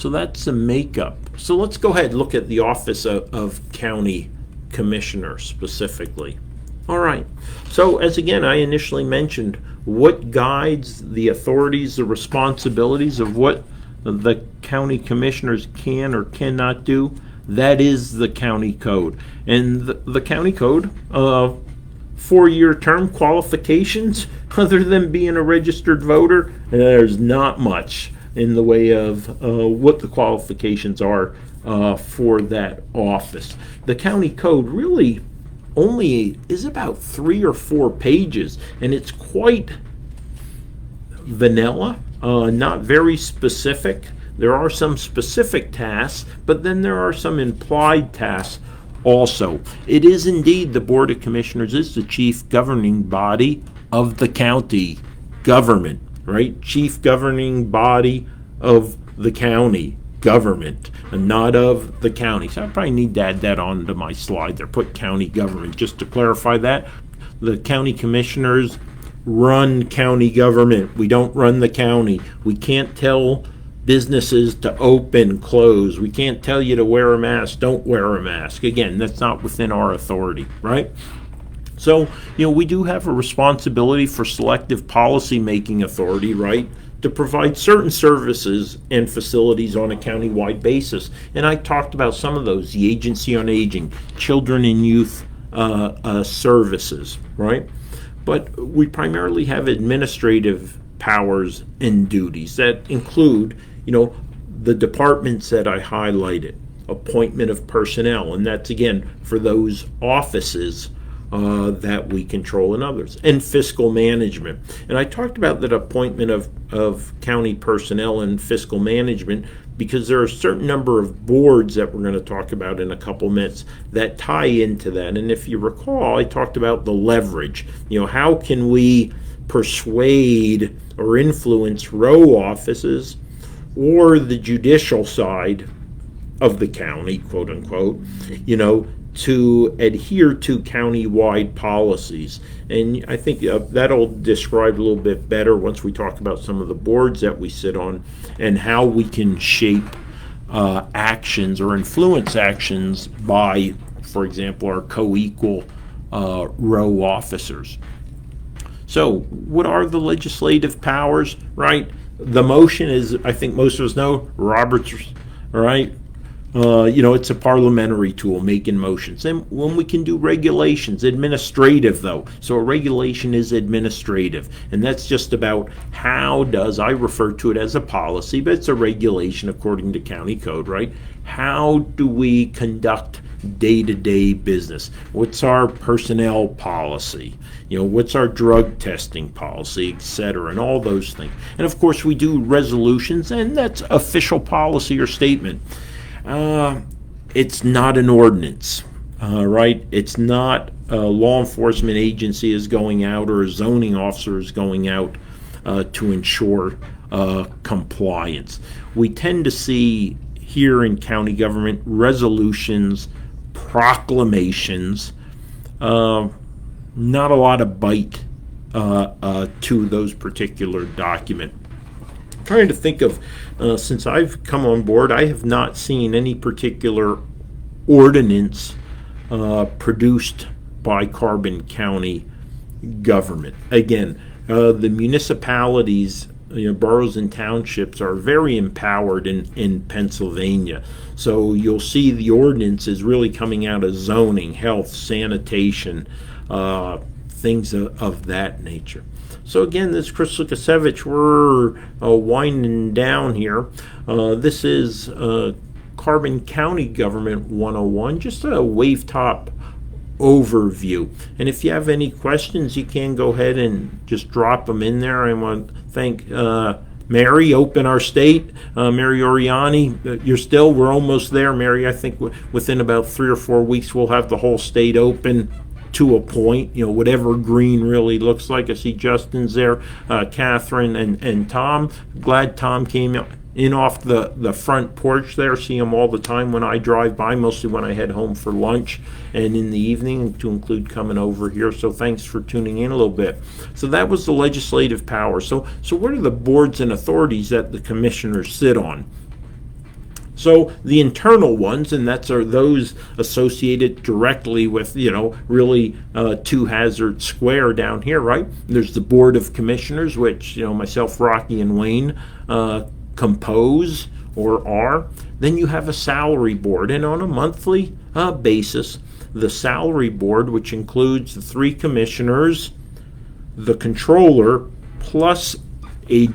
So that's the makeup. So let's go ahead and look at the office of county commissioner specifically. All right. So as again, I initially mentioned, what guides the authorities, the responsibilities of what the county commissioners can or cannot do, that is the county code. And the county code, 4-year term qualifications, other than being a registered voter, there's not much in the way of what the qualifications are for that office. The county code really only is about 3 or 4 pages, and it's quite vanilla, not very specific. There are some specific tasks, but then there are some implied tasks also. It is indeed, the Board of Commissioners is the chief governing body of the county government, right? Chief governing body of the county government, and not of the county. So I probably need to add that onto my slide there, put county government, just to clarify that. The county commissioners run county government. We don't run the county. We can't tell businesses to open, close. We can't tell you to wear a mask, don't wear a mask. Again, that's not within our authority, right? So, we do have a responsibility for selective policy-making authority, right, to provide certain services and facilities on a county-wide basis. And I talked about some of those, the Agency on Aging, Children and Youth Services, right? But we primarily have administrative powers and duties that include, the departments that I highlighted, appointment of personnel, and that's again for those offices that we control and others, and fiscal management. And I talked about that appointment of county personnel and fiscal management because there are a certain number of boards that we're going to talk about in a couple minutes that tie into that. And if you recall, I talked about the leverage. How can we persuade or influence row offices or the judicial side of the county, quote unquote, to adhere to county-wide policies. And I think that'll describe a little bit better once we talk about some of the boards that we sit on and how we can shape actions or influence actions by, for example, our co-equal row officers. So what are the legislative powers, right? The motion is, I think most of us know, Robert's, right? It's a parliamentary tool, making motions. And when we can do regulations, administrative though. So a regulation is administrative. And that's just about how does, I refer to it as a policy, but it's a regulation according to county code, right? How do we conduct day-to-day business? What's our personnel policy? What's our drug testing policy, etc., and all those things. And of course we do resolutions, and that's official policy or statement. It's not an ordinance, right? It's not a law enforcement agency is going out or a zoning officer is going out to ensure compliance. We tend to see here in county government resolutions, proclamations, not a lot of bite to those particular documents. I'm trying to think of, since I've come on board, I have not seen any particular ordinance produced by Carbon County government. Again, the municipalities, boroughs and townships are very empowered in Pennsylvania. So you'll see the ordinance is really coming out of zoning, health, sanitation, things of that nature. So again, this is Chris Lukasiewicz. We're winding down here. This is Carbon County Government 101, just a wave top overview. And if you have any questions, you can go ahead and just drop them in there. I want to thank Mary, Open Our State, Mary Oriani. We're almost there, Mary. I think within about 3 or 4 weeks, we'll have the whole state open to a point, whatever green really looks like. I see Justin's there, Catherine and Tom. Glad Tom came in off the front porch there. See him all the time when I drive by, mostly when I head home for lunch and in the evening, to include coming over here. So thanks for tuning in a little bit. So that was the legislative power. So what are the boards and authorities that the commissioners sit on? So the internal ones, and are those associated directly with, really 2 Hazard Square down here, right? There's the Board of Commissioners, which, myself, Rocky, and Wayne compose or are. Then you have a salary board, and on a monthly basis, the salary board, which includes the 3 commissioners, the controller, plus a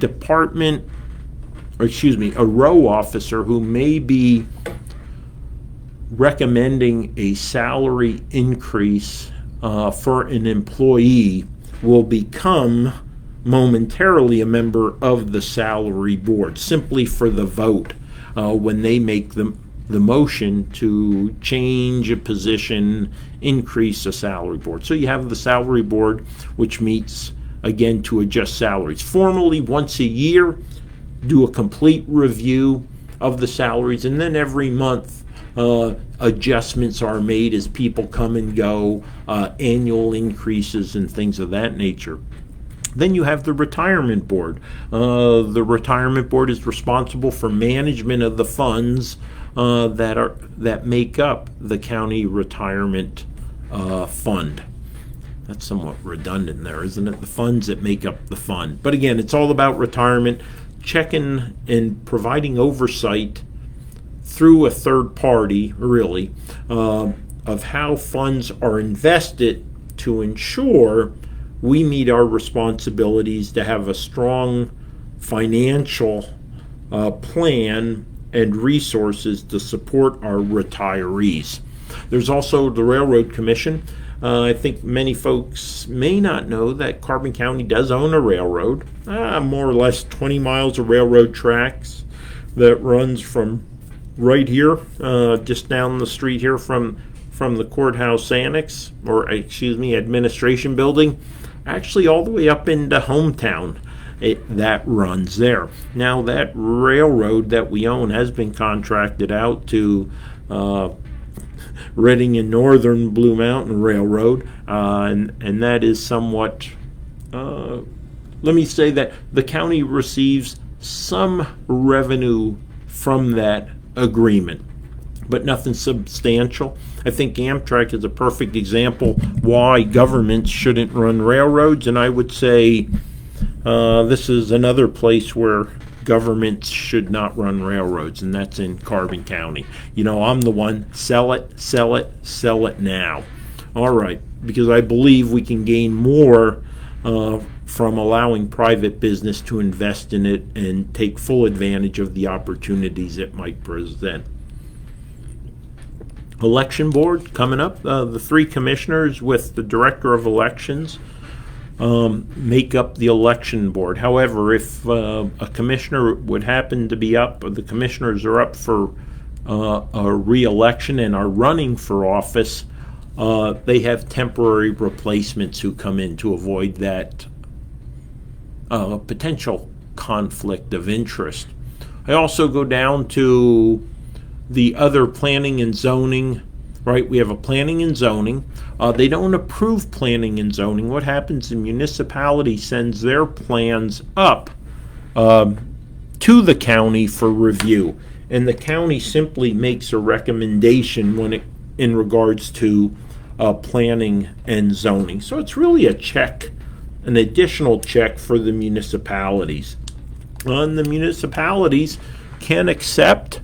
a row officer who may be recommending a salary increase for an employee, will become momentarily a member of the salary board, simply for the vote when they make the motion to change a position, increase a salary board. So you have the salary board, which meets again to adjust salaries formally once a year, do a complete review of the salaries, and then every month adjustments are made as people come and go, annual increases and things of that nature. Then you have the retirement board. The retirement board is responsible for management of the funds that make up the county retirement fund. That's somewhat redundant there, isn't it? The funds that make up the fund. But again, it's all about retirement, checking and providing oversight through a third party, really, of how funds are invested to ensure we meet our responsibilities to have a strong financial plan and resources to support our retirees. There's also the Railroad Commission. I think many folks may not know that Carbon County does own a railroad, more or less 20 miles of railroad tracks that runs from right here, just down the street here from the courthouse annex, or administration building, actually all the way up into Hometown. That runs there. Now that railroad that we own has been contracted out to Reading and Northern Blue Mountain Railroad, and that is somewhat, let me say that the county receives some revenue from that agreement, but nothing substantial. I think Amtrak is a perfect example why governments shouldn't run railroads, and I would say this is another place where governments should not run railroads, and that's in Carbon County. I'm the one, sell it, sell it, sell it now. All right, because I believe we can gain more from allowing private business to invest in it and take full advantage of the opportunities it might present. Election board coming up. The 3 commissioners with the director of elections make up the election board. However, if a commissioner would happen to be up, or the commissioners are up for a re-election and are running for office, they have temporary replacements who come in to avoid that potential conflict of interest. I also go down to the other planning and zoning. Right, we have a planning and zoning. They don't approve planning and zoning. What happens, the municipality sends their plans up to the county for review, and the county simply makes a recommendation in regards to planning and zoning. So it's really a check, an additional check for the municipalities. And the municipalities can accept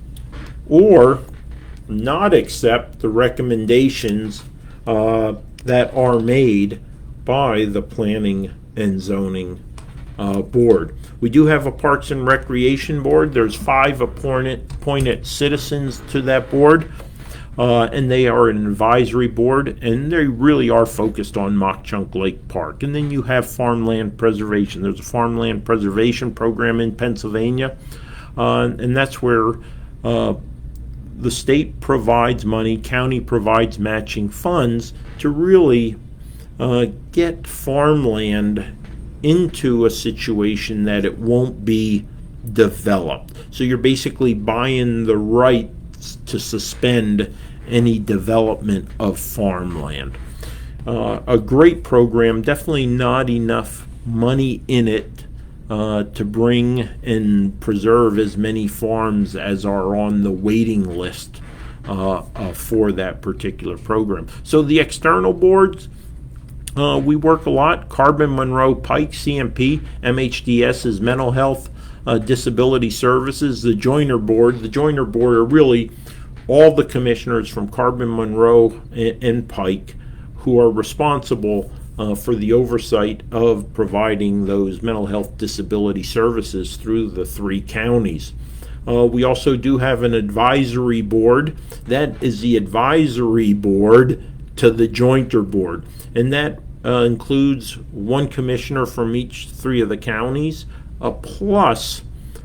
or not accept the recommendations that are made by the planning and zoning board. We do have a Parks and Recreation board. There's 5 appointed citizens to that board, and they are an advisory board, and they really are focused on Mock Chunk Lake Park. And then you have farmland preservation. There's a farmland preservation program in Pennsylvania, and that's where the state provides money, county provides matching funds to really get farmland into a situation that it won't be developed. So you're basically buying the rights to suspend any development of farmland. A great program, definitely not enough money in it to bring and preserve as many farms as are on the waiting list for that particular program. So the external boards, we work a lot. Carbon Monroe Pike, CMP, MHDS is mental health, disability services. The Joiner Board are really all the commissioners from Carbon Monroe and Pike who are responsible for the oversight of providing those mental health disability services through the 3 counties. We also do have an advisory board. That is the advisory board to the Joiner Board, and that includes 1 commissioner from each 3 of the counties, plus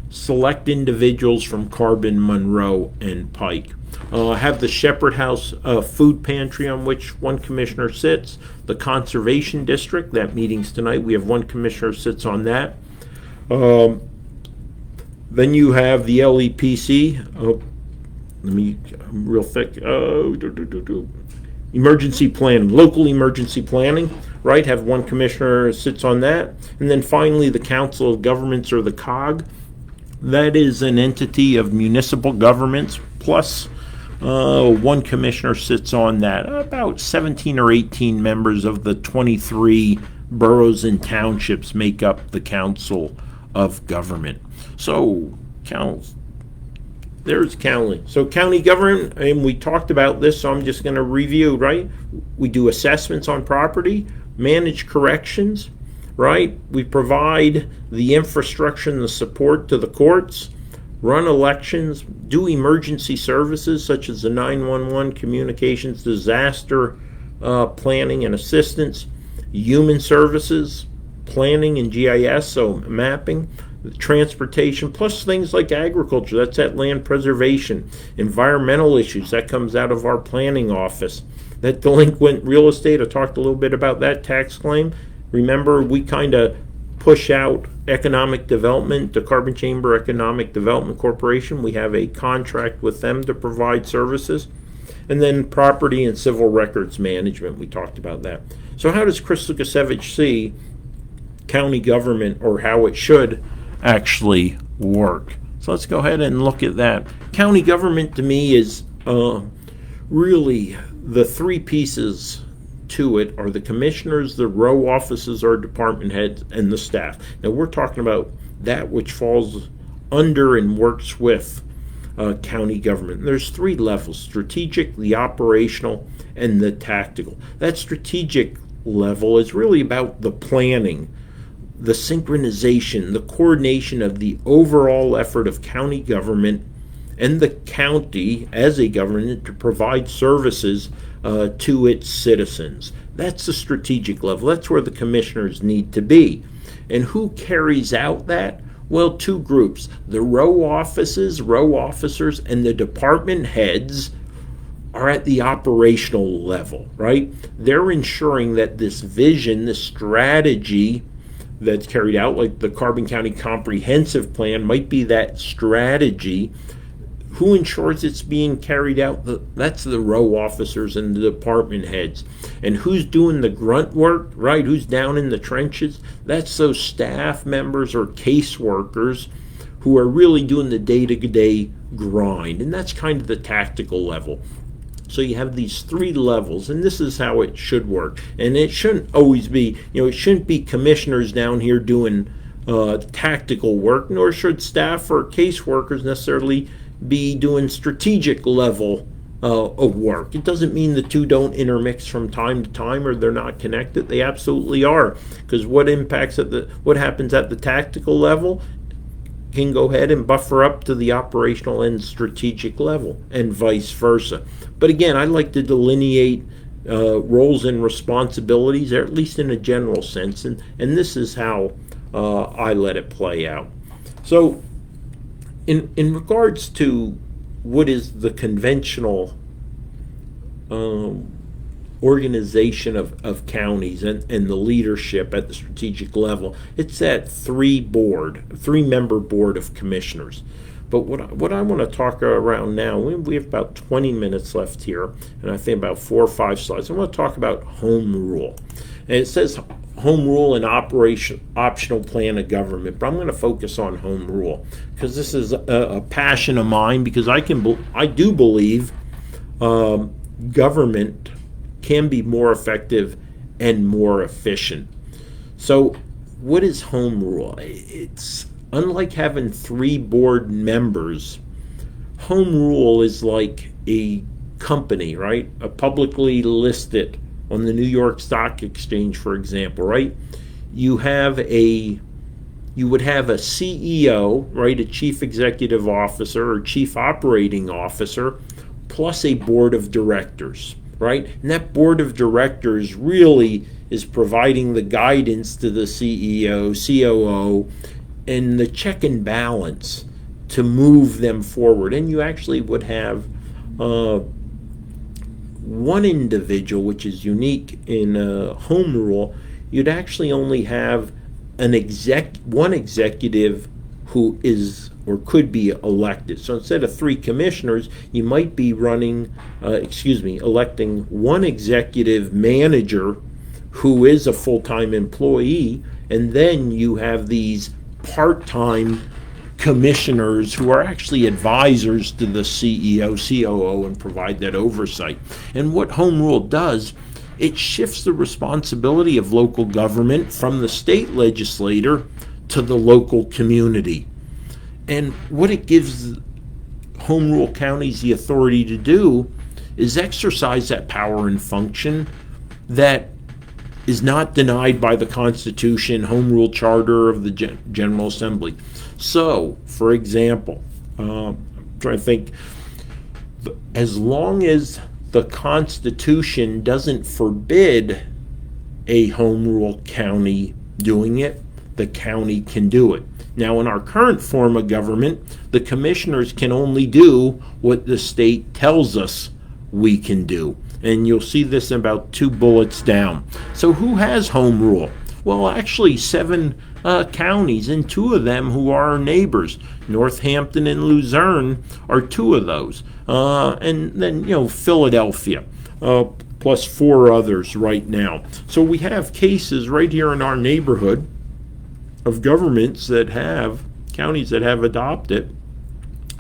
select individuals from Carbon Monroe and Pike. Have the Shepherd House Food Pantry, on which 1 commissioner sits. The Conservation District, that meeting's tonight. We have 1 commissioner sits on that. Then you have the LEPC. Real thick. Emergency planning, local emergency planning, right? Have 1 commissioner sits on that. And then finally, the Council of Governments, or the COG. That is an entity of municipal governments, plus 1 commissioner sits on that. About 17 or 18 members of the 23 boroughs and townships make up the Council of Government. So, there's county. So county government, and we talked about this, so I'm just going to review, right? We do assessments on property, manage corrections, right? We provide the infrastructure and the support to the courts, run elections, do emergency services such as the 911 communications, disaster planning and assistance, human services, planning and GIS, so mapping, transportation, plus things like agriculture, that's that land preservation, environmental issues, that comes out of our planning office. That delinquent real estate, I talked a little bit about that tax claim. Remember, we kind of push out economic development, the Carbon Chamber Economic Development Corporation. We have a contract with them to provide services. And then property and civil records management, we talked about that. So how does Chris Lukasiewicz see county government, or how it should actually work? So let's go ahead and look at that. County government to me is really the 3 pieces to it are the commissioners, the row offices, or department heads, and the staff. Now we're talking about that which falls under and works with county government. There's 3 levels: strategic, the operational, and the tactical. That strategic level is really about the planning, the synchronization, the coordination of the overall effort of county government and the county as a government to provide services to its citizens. That's the strategic level. That's where the commissioners need to be. And who carries out that? Well, 2 groups: the row offices, row officers, and the department heads are at the operational level, right? They're ensuring that this vision, this strategy that's carried out, like the Carbon County Comprehensive Plan might be that strategy. Who ensures it's being carried out? That's the row officers and the department heads. And who's doing the grunt work, right? Who's down in the trenches? That's those staff members or caseworkers who are really doing the day-to-day grind. And that's kind of the tactical level. So you have these 3 levels, and this is how it should work. And it shouldn't always be, it shouldn't be commissioners down here doing tactical work, nor should staff or caseworkers necessarily be doing strategic level of work. It doesn't mean the 2 don't intermix from time to time or they're not connected. They absolutely are, because what happens at the tactical level can go ahead and buffer up to the operational and strategic level, and vice versa. But again, I like to delineate roles and responsibilities, or at least in a general sense, and this is how I let it play out. So in regards to what is the conventional organization of counties and the leadership at the strategic level, it's that 3-member board of commissioners. But what I want to talk around now, we have about 20 minutes left here, and I think about 4 or 5 slides. I want to talk about home rule. And it says home rule and optional plan of government, but I'm going to focus on home rule because this is a passion of mine, because I do believe government can be more effective and more efficient. So what is home rule? It's unlike having 3 board members. Home rule is like a company, right? A publicly listed on the New York Stock Exchange, for example, right? You would have a CEO, right? A chief executive officer or chief operating officer, plus a board of directors, right? And that board of directors really is providing the guidance to the CEO, COO, and the check and balance to move them forward. And you actually would have one individual, which is unique in home rule. You'd actually only have one executive who is or could be elected. So instead of 3 commissioners, you might be electing one executive manager who is a full-time employee, and then you have these part-time commissioners who are actually advisors to the CEO, COO, and provide that oversight. And what home rule does, it shifts the responsibility of local government from the state legislator to the local community. And what it gives home rule counties the authority to do is exercise that power and function that is not denied by the Constitution, Home Rule Charter of the General Assembly. So, for example, I'm trying to think, as long as the Constitution doesn't forbid a home rule county doing it, the county can do it. Now, in our current form of government, the commissioners can only do what the state tells us we can do. And you'll see this in about 2 bullets down. So who has home rule? Well, actually 7 counties, and 2 of them who are our neighbors. Northampton and Luzerne are 2 of those. And then, Philadelphia, plus 4 others right now. So we have cases right here in our neighborhood of counties that have adopted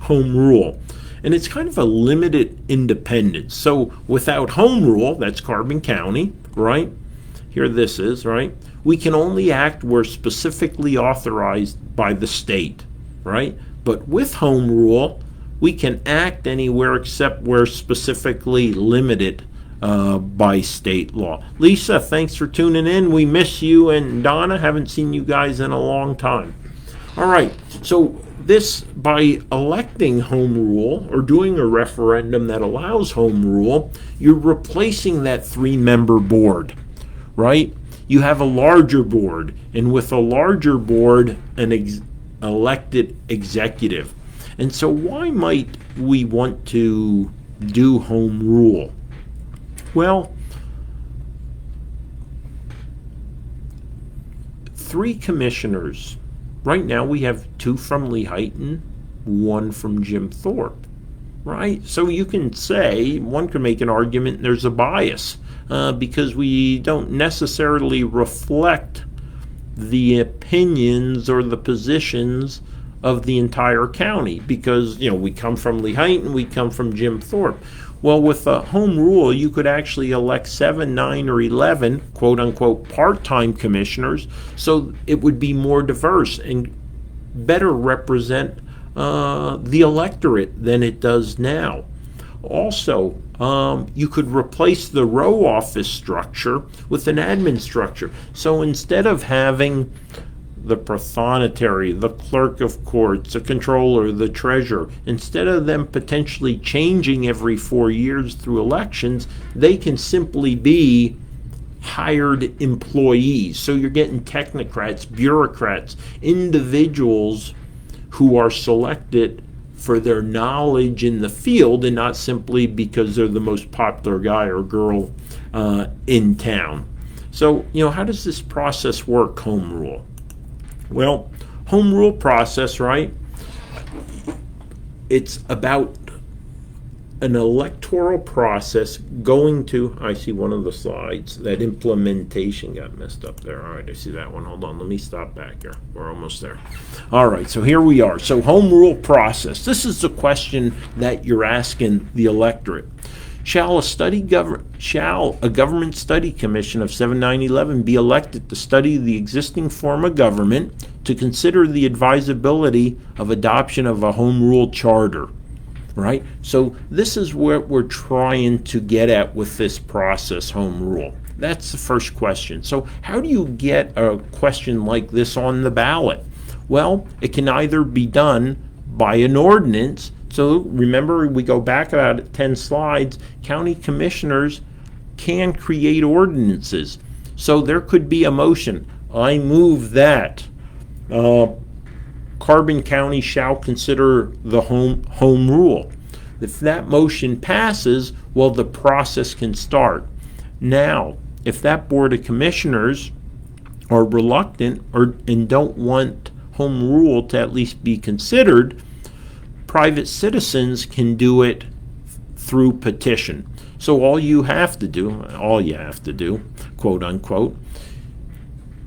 home rule. And it's kind of a limited independence. So without home rule, that's Carbon County, right? Here this is, right? We can only act where specifically authorized by the state, right? But with home rule, we can act anywhere except where specifically limited by state law. Lisa, thanks for tuning in. We miss you, and Donna, haven't seen you guys in a long time. All right, so by electing home rule or doing a referendum that allows home rule, you're replacing that 3-member board, right? You have a larger board, and with a larger board, an elected executive. And so why might we want to do home rule? Well, 3 commissioners. Right now we have 2 from Lehighton, 1 from Jim Thorpe, right? So you can say, one could make an argument there's a bias because we don't necessarily reflect the opinions or the positions of the entire county because, we come from Lehighton, we come from Jim Thorpe. Well, with a home rule, you could actually elect 7, 9, or 11, quote-unquote, part-time commissioners, so it would be more diverse and better represent the electorate than it does now. Also, you could replace the row office structure with an admin structure. So instead of having the prothonotary, the clerk of courts, the controller, the treasurer, instead of them potentially changing every 4 years through elections, they can simply be hired employees. So you're getting technocrats, bureaucrats, individuals who are selected for their knowledge in the field and not simply because they're the most popular guy or girl in town. So, how does this process work, home rule? Well, home rule process, right? It's about an electoral process going to, I see one of the slides, that implementation got messed up there. All right, I see that one. Hold on, let me stop back here. We're almost there. All right, so here we are. So home rule process. This is the question that you're asking the electorate. Shall a government study commission of 7911 be elected to study the existing form of government to consider the advisability of adoption of a home rule charter? Right? So this is what we're trying to get at with this process, home rule. That's the first question. So how do you get a question like this on the ballot? Well, it can either be done by an ordinance. So remember, we go back about 10 slides, county commissioners can create ordinances. So there could be a motion. I move that Carbon County shall consider the home rule. If that motion passes, well, the process can start. Now, if that Board of Commissioners are reluctant and don't want home rule to at least be considered, private citizens can do it through petition. So all you have to do, quote unquote,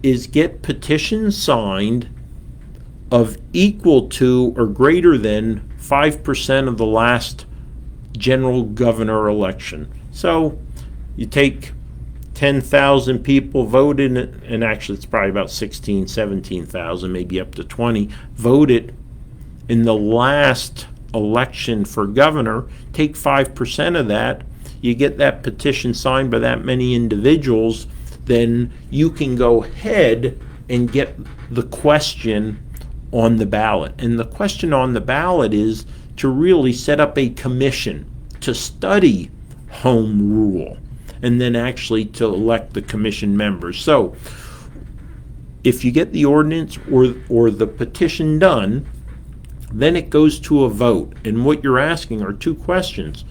is get petitions signed of equal to or greater than 5% of the last general governor election. So you take 10,000 people voted, and actually it's probably about 16, 17,000, maybe up to 20, voted in the last election for governor. Take 5% of that, you get that petition signed by that many individuals, then you can go ahead and get the question on the ballot. And the question on the ballot is to really set up a commission to study home rule and then actually to elect the commission members. So if you get the ordinance or the petition done, then it goes to a vote. And what you're asking are two questions.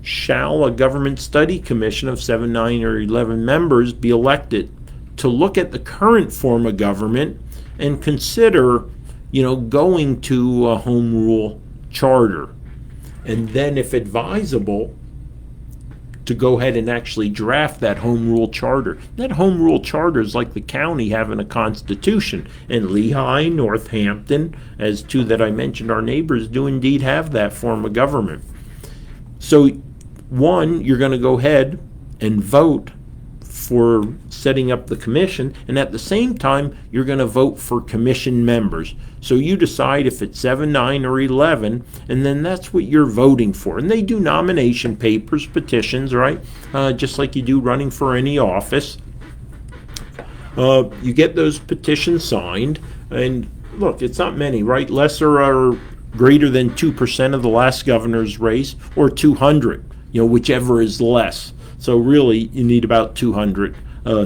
Shall a government study commission of 7, 9, or 11 members be elected to look at the current form of government and consider going to a home rule charter? And then, if advisable, to go ahead and actually draft that home rule charter. That home rule charter is like the county having a constitution. And Lehigh, Northampton, as two that I mentioned, our neighbors, do indeed have that form of government. So, one, you're going to go ahead and vote for setting up the commission, and at the same time you're going to vote for commission members. So you decide if it's 7, 9, or 11, and then that's what you're voting for. And they do nomination papers, petitions, right? Just like you do running for any office. You get those petitions signed, and look, it's not many, right? Lesser or greater than 2% of the last governor's race, or 200, whichever is less. So really, you need about 200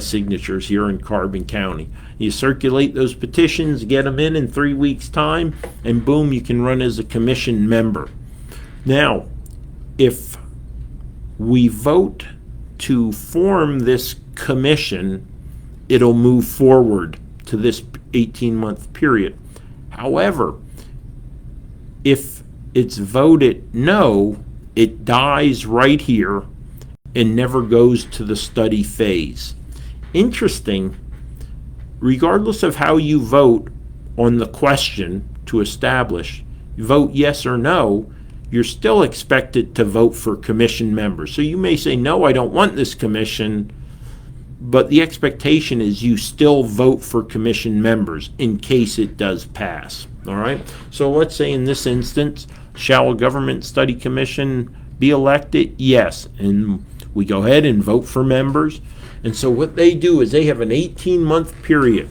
signatures here in Carbon County. You circulate those petitions, get them in 3 weeks' time, and boom, you can run as a commission member. Now, if we vote to form this commission, it'll move forward to this 18-month period. However, if it's voted no, it dies right here and never goes to the study phase. Interesting, regardless of how you vote on the question to establish, you vote yes or no, you're still expected to vote for commission members. So you may say, no, I don't want this commission, but the expectation is you still vote for commission members in case it does pass. All right? So let's say in this instance, shall a government study commission be elected? Yes. And we go ahead and vote for members. And so what they do is they have an 18-month period,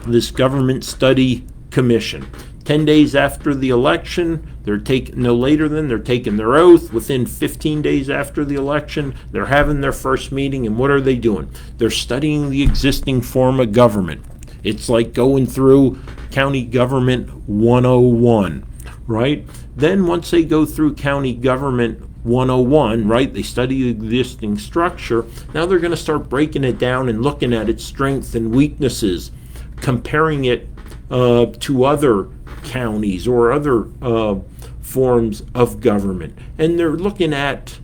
this government study commission. 10 days after the election, they're taking their oath. Within 15 days after the election, they're having their first meeting. And what are they doing? They're studying the existing form of government. It's like going through County Government 101, right? Then once they go through County Government 101, right, they study the existing structure. Now they're going to start breaking it down and looking at its strengths and weaknesses, comparing it to other counties or other forms of government. And they're looking at,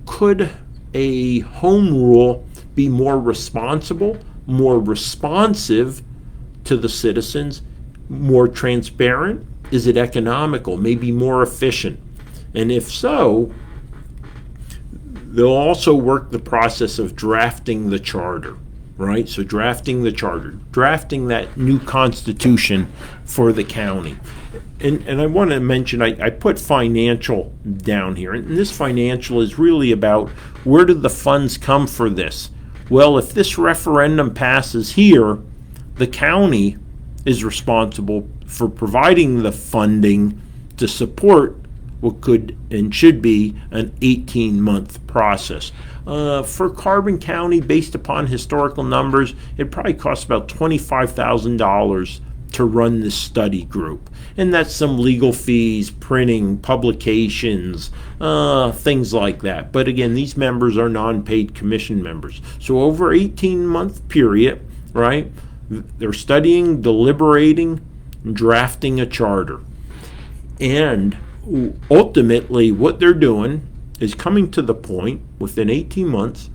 could a home rule be more responsible, more responsive to the citizens, more transparent? Is it economical, maybe more efficient? And if so, they'll also work the process of drafting the charter, right? So drafting the charter, drafting that new constitution for the county. And I want to mention, I put financial down here. And this financial is really about, where do the funds come for this? Well, if this referendum passes here, the county is responsible for providing the funding to support what could and should be an 18-month process. For Carbon County, based upon historical numbers, it probably costs about $25,000 to run this study group. And that's some legal fees, printing, publications, things like that. But again, these members are non-paid commission members. So over 18-month period, right, they're studying, deliberating, drafting a charter. And ultimately, what they're doing is coming to the point within 18 months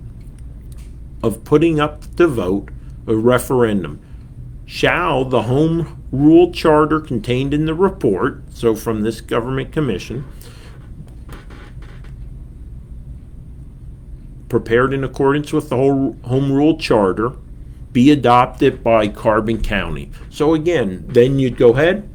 of putting up to vote a referendum. Shall the home rule charter contained in the report, so from this government commission, prepared in accordance with the home rule charter, be adopted by Carbon County? So again, then you'd go ahead,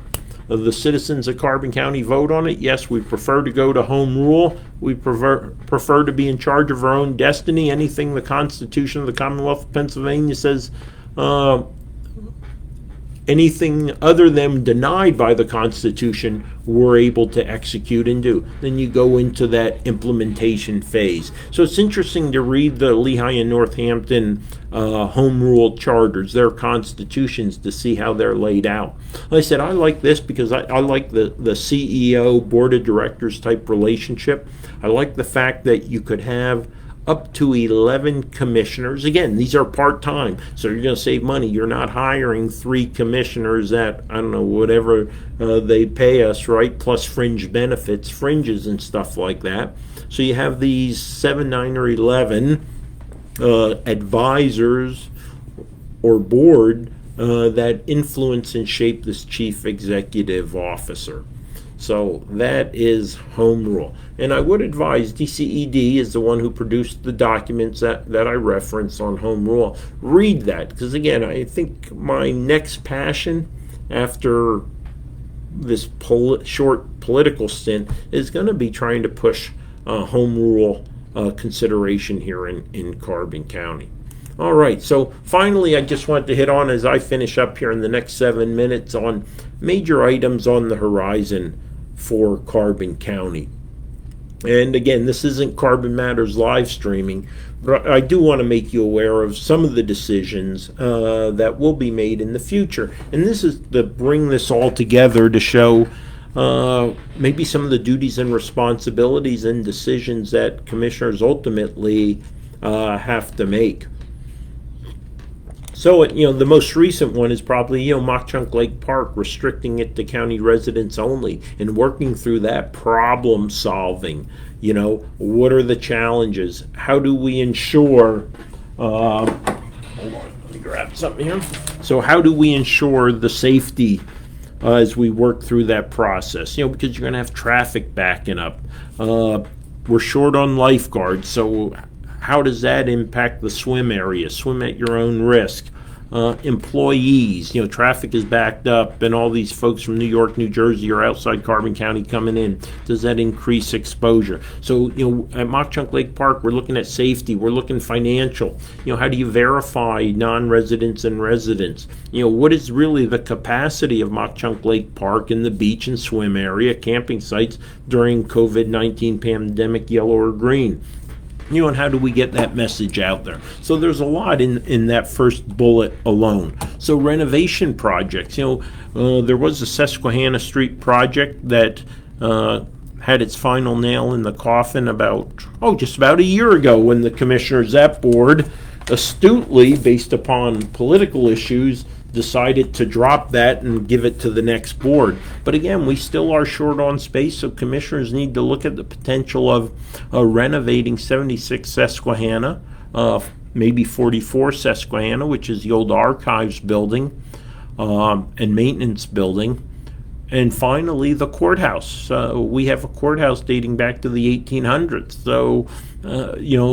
the citizens of Carbon County vote on it. Yes, we prefer to go to home rule. We prefer to be in charge of our own destiny. Anything the Constitution of the Commonwealth of Pennsylvania says, anything other than denied by the Constitution, we're able to execute and do. Then you go into that implementation phase. So it's interesting to read the Lehigh and Northampton home rule charters, their constitutions, to see how they're laid out. Like I said, I like this because I like the CEO, board of directors type relationship. I like the fact that you could have up to 11 commissioners. Again, these are part-time, so you're going to save money. You're not hiring 3 commissioners at, I don't know, whatever they pay us, right, plus fringe benefits, fringes and stuff like that. So you have these 7, 9, or 11 advisors or board that influence and shape this chief executive officer. So that is home rule. And I would advise, DCED is the one who produced the documents that I reference on home rule. Read that, because again, I think my next passion after this short political stint is going to be trying to push home rule consideration here in Carbon County. All right, so finally, I just want to hit on, as I finish up here in the next 7 minutes, on major items on the horizon for Carbon County. And again, this isn't Carbon Matters live streaming, but I do want to make you aware of some of the decisions that will be made in the future. And this is to bring this all together to show maybe some of the duties and responsibilities and decisions that commissioners ultimately have to make. So, the most recent one is probably, Mock-Chunk Lake Park, restricting it to county residents only and working through that problem solving. What are the challenges? How do we ensure, hold on, let me grab something here. So how do we ensure the safety as we work through that process? Because you're going to have traffic backing up. We're short on lifeguards, so how does that impact the swim area? Swim at your own risk. Employees, traffic is backed up and all these folks from New York, New Jersey, or outside Carbon County coming in. Does that increase exposure? So, at Mock-Chunk Lake Park, we're looking at safety. We're looking financial. How do you verify non-residents and residents? What is really the capacity of Mock-Chunk Lake Park in the beach and swim area, camping sites during COVID-19 pandemic, yellow or green? And how do we get that message out there? So there's a lot in that first bullet alone. So renovation projects, there was a Susquehanna Street project that had its final nail in the coffin just about a year ago, when the commissioners, that board, astutely, based upon political issues, decided to drop that and give it to the next board. But again, we still are short on space, so commissioners need to look at the potential of renovating 76 Susquehanna, maybe 44 Susquehanna, which is the old archives building and maintenance building. And finally, the courthouse. We have a courthouse dating back to the 1800s. So,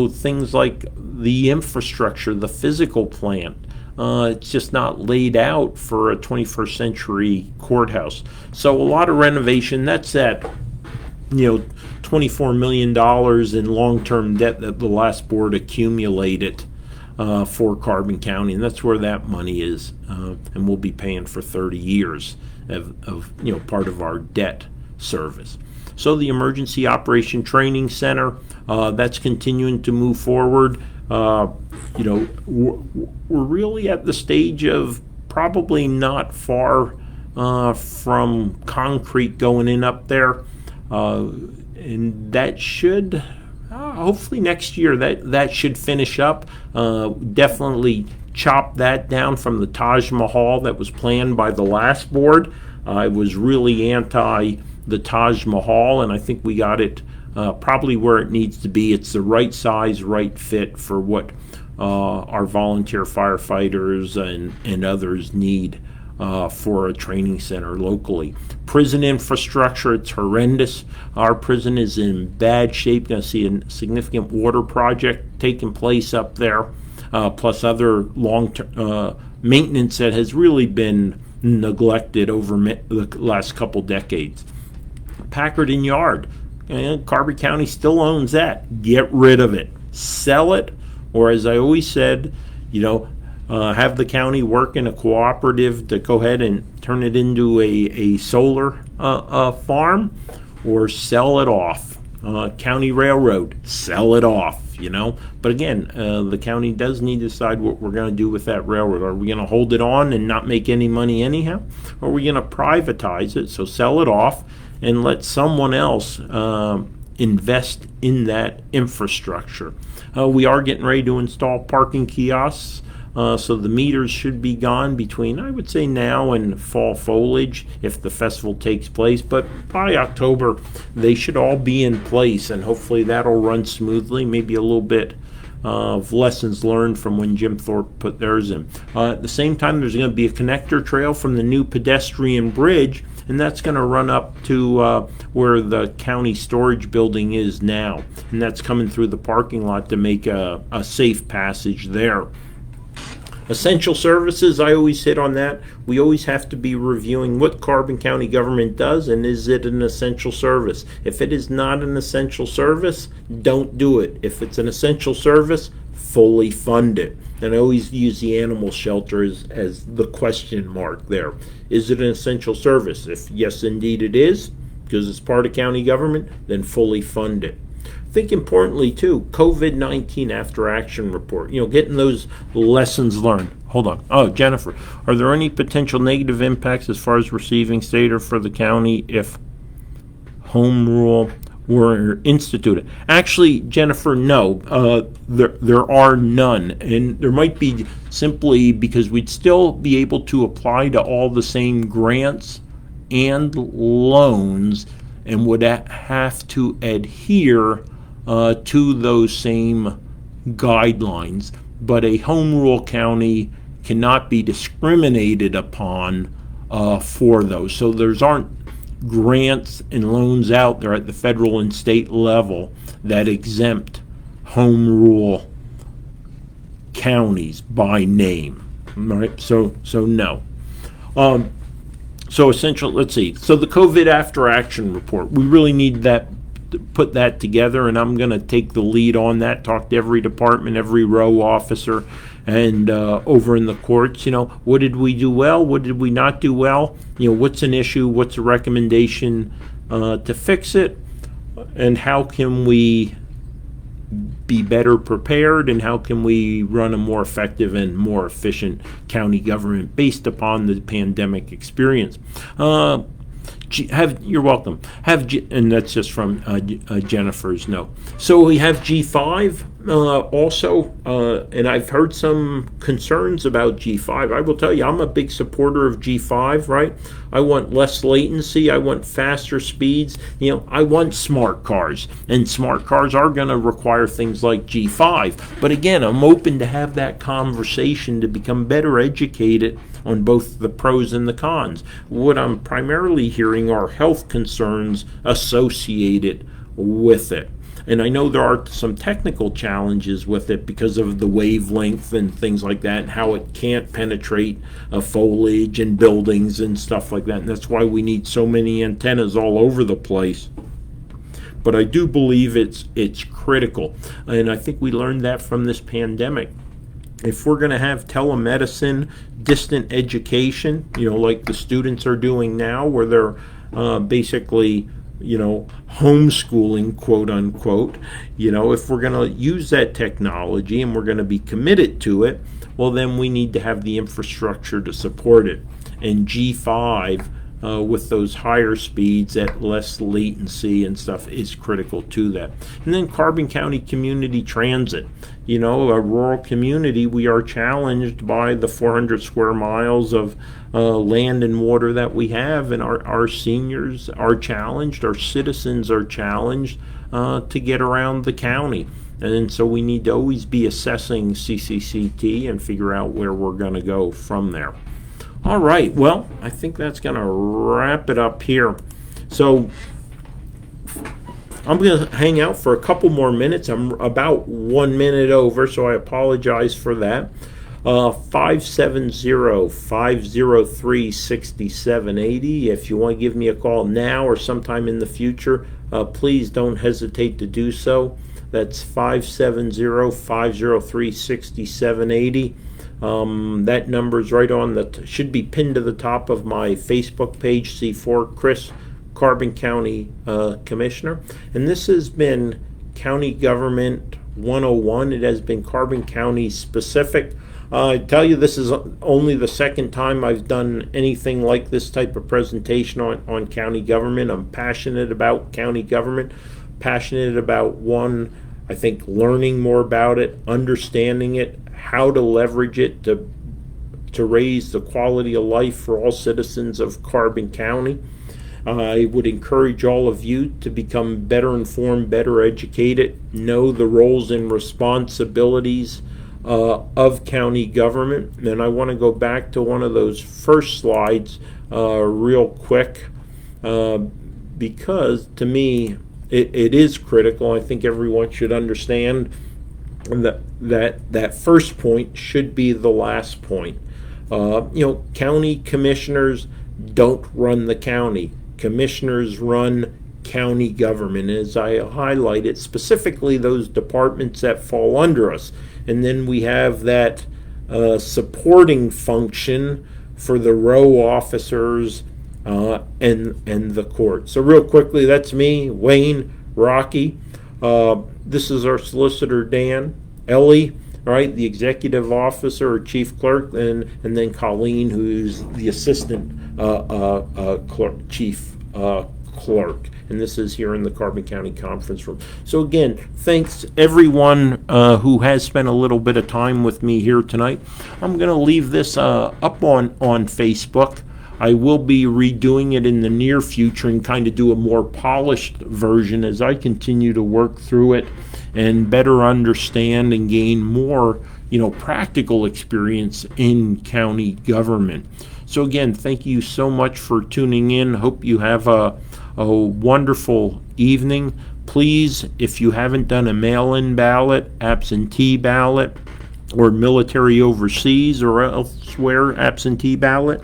things like the infrastructure, the physical plant, it's just not laid out for a 21st century courthouse. So a lot of renovation. That's that, $24 million in long-term debt that the last board accumulated for Carbon County, and that's where that money is, and we'll be paying for 30 years of part of our debt service. So the Emergency Operation Training Center, that's continuing to move forward. We're really at the stage of probably not far from concrete going in up there, and that should hopefully next year that should finish up. Definitely chop that down from the Taj Mahal that was planned by the last board. I was really anti the Taj Mahal, and I think we got it probably where it needs to be. It's the right size, right fit for what our volunteer firefighters and others need for a training center locally. Prison infrastructure, it's horrendous. Our prison is in bad shape. Going to see a significant water project taking place up there, plus other long-term maintenance that has really been neglected over the last couple decades. Packard and Yard, Carbon County still owns that. Get rid of it. Sell it, or as I always said, have the county work in a cooperative to go ahead and turn it into a solar farm, or sell it off. County Railroad, sell it off, But again, the county does need to decide what we're going to do with that railroad. Are we going to hold it on and not make any money anyhow? Or are we going to privatize it, so sell it off and let someone else invest in that infrastructure? We are getting ready to install parking kiosks. So the meters should be gone between, I would say, now and fall foliage if the festival takes place. But by October, they should all be in place, and hopefully that'll run smoothly. Maybe a little bit of lessons learned from when Jim Thorpe put theirs in. At the same time, there's going to be a connector trail from the new pedestrian bridge, and that's going to run up to where the county storage building is now. And that's coming through the parking lot to make a safe passage there. Essential services, I always hit on that. We always have to be reviewing what Carbon County government does, and is it an essential service? If it is not an essential service, don't do it. If it's an essential service, fully fund it. And I always use the animal shelter as the question mark there. Is it an essential service? If yes, indeed it is, because it's part of county government, then fully fund it. I think importantly too, COVID-19 after action report, getting those lessons learned. Hold on. Oh, Jennifer, are there any potential negative impacts as far as receiving state or for the county if home rule were instituted? Actually, Jennifer, no, there are none. And there might be simply because we'd still be able to apply to all the same grants and loans and would have to adhere to those same guidelines, but a home rule county cannot be discriminated upon for those. So there's aren't grants and loans out there at the federal and state level that exempt home rule counties by name. Right? So no. So essential. Let's see. So the COVID after action report. We really need that. Put that together, and I'm going to take the lead on that, talk to every department, every row officer, and over in the courts, what did we do well, what did we not do well, what's an issue, what's a recommendation to fix it, and how can we be better prepared, and how can we run a more effective and more efficient county government based upon the pandemic experience. You're welcome. And that's just from Jennifer's note. So we have G5. Also, and I've heard some concerns about G5. I will tell you, I'm a big supporter of G5, right? I want less latency. I want faster speeds. I want smart cars. And smart cars are going to require things like G5. But again, I'm open to have that conversation to become better educated on both the pros and the cons. What I'm primarily hearing are health concerns associated with it. And I know there are some technical challenges with it because of the wavelength and things like that, and how it can't penetrate foliage and buildings and stuff like that. And that's why we need so many antennas all over the place. But I do believe it's critical. And I think we learned that from this pandemic. If we're going to have telemedicine, distant education, like the students are doing now, where they're basically homeschooling, quote unquote, if we're going to use that technology and we're going to be committed to it, well, then we need to have the infrastructure to support it. And G5, with those higher speeds at less latency and stuff, is critical to that. And then Carbon County Community Transit. A rural community, we are challenged by the 400 square miles of land and water that we have, and our seniors are challenged, our citizens are challenged to get around the county. And so we need to always be assessing CCCT and figure out where we're going to go from there. All right, well, I think that's going to wrap it up here. So I'm going to hang out for a couple more minutes. I'm about 1 minute over, so I apologize for that. 570-503-6780. If you want to give me a call now or sometime in the future, please don't hesitate to do so. That's 570-503-6780. That number's right on should be pinned to the top of my Facebook page, C4 Chris, Carbon County Commissioner. And this has been County Government 101. It has been Carbon County specific. I tell you, this is only the second time I've done anything like this type of presentation on county government. I'm passionate about county government, passionate about I think learning more about it, understanding it, how to leverage it to raise the quality of life for all citizens of Carbon County. I would encourage all of you to become better informed, better educated, know the roles and responsibilities of county government. And I want to go back to one of those first slides real quick because to me it is critical. I think everyone should understand that first point should be the last point. County commissioners don't run the county. Commissioners run county government. As I highlighted, specifically those departments that fall under us. And then we have that supporting function for the row officers and the court. So real quickly, that's me, Wayne, Rocky. This is our solicitor, Dan, Ellie, right, the executive officer or chief clerk, and then Colleen, who's the assistant chief clerk. And this is here in the Carbon County Conference Room. So again, thanks everyone who has spent a little bit of time with me here tonight. I'm going to leave this up on Facebook. I will be redoing it in the near future and kind of do a more polished version as I continue to work through it and better understand and gain more, practical experience in county government. So again, thank you so much for tuning in. Hope you have a wonderful evening. Please, if you haven't done a mail-in ballot, absentee ballot, or military overseas or elsewhere absentee ballot,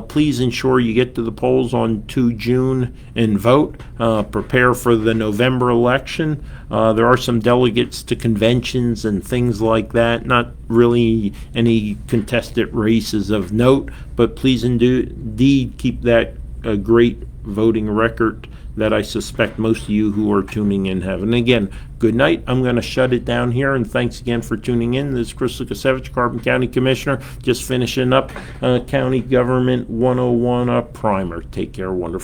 please ensure you get to the polls on 2 June and vote. Prepare for the November election. There are some delegates to conventions and things like that. Not really any contested races of note, but please indeed keep that great voting record that I suspect most of you who are tuning in have. And again, good night. I'm going to shut it down here, and thanks again for tuning in. This is Chris Lukasiewicz, Carbon County Commissioner, just finishing up County Government 101 primer. Take care. Wonderful.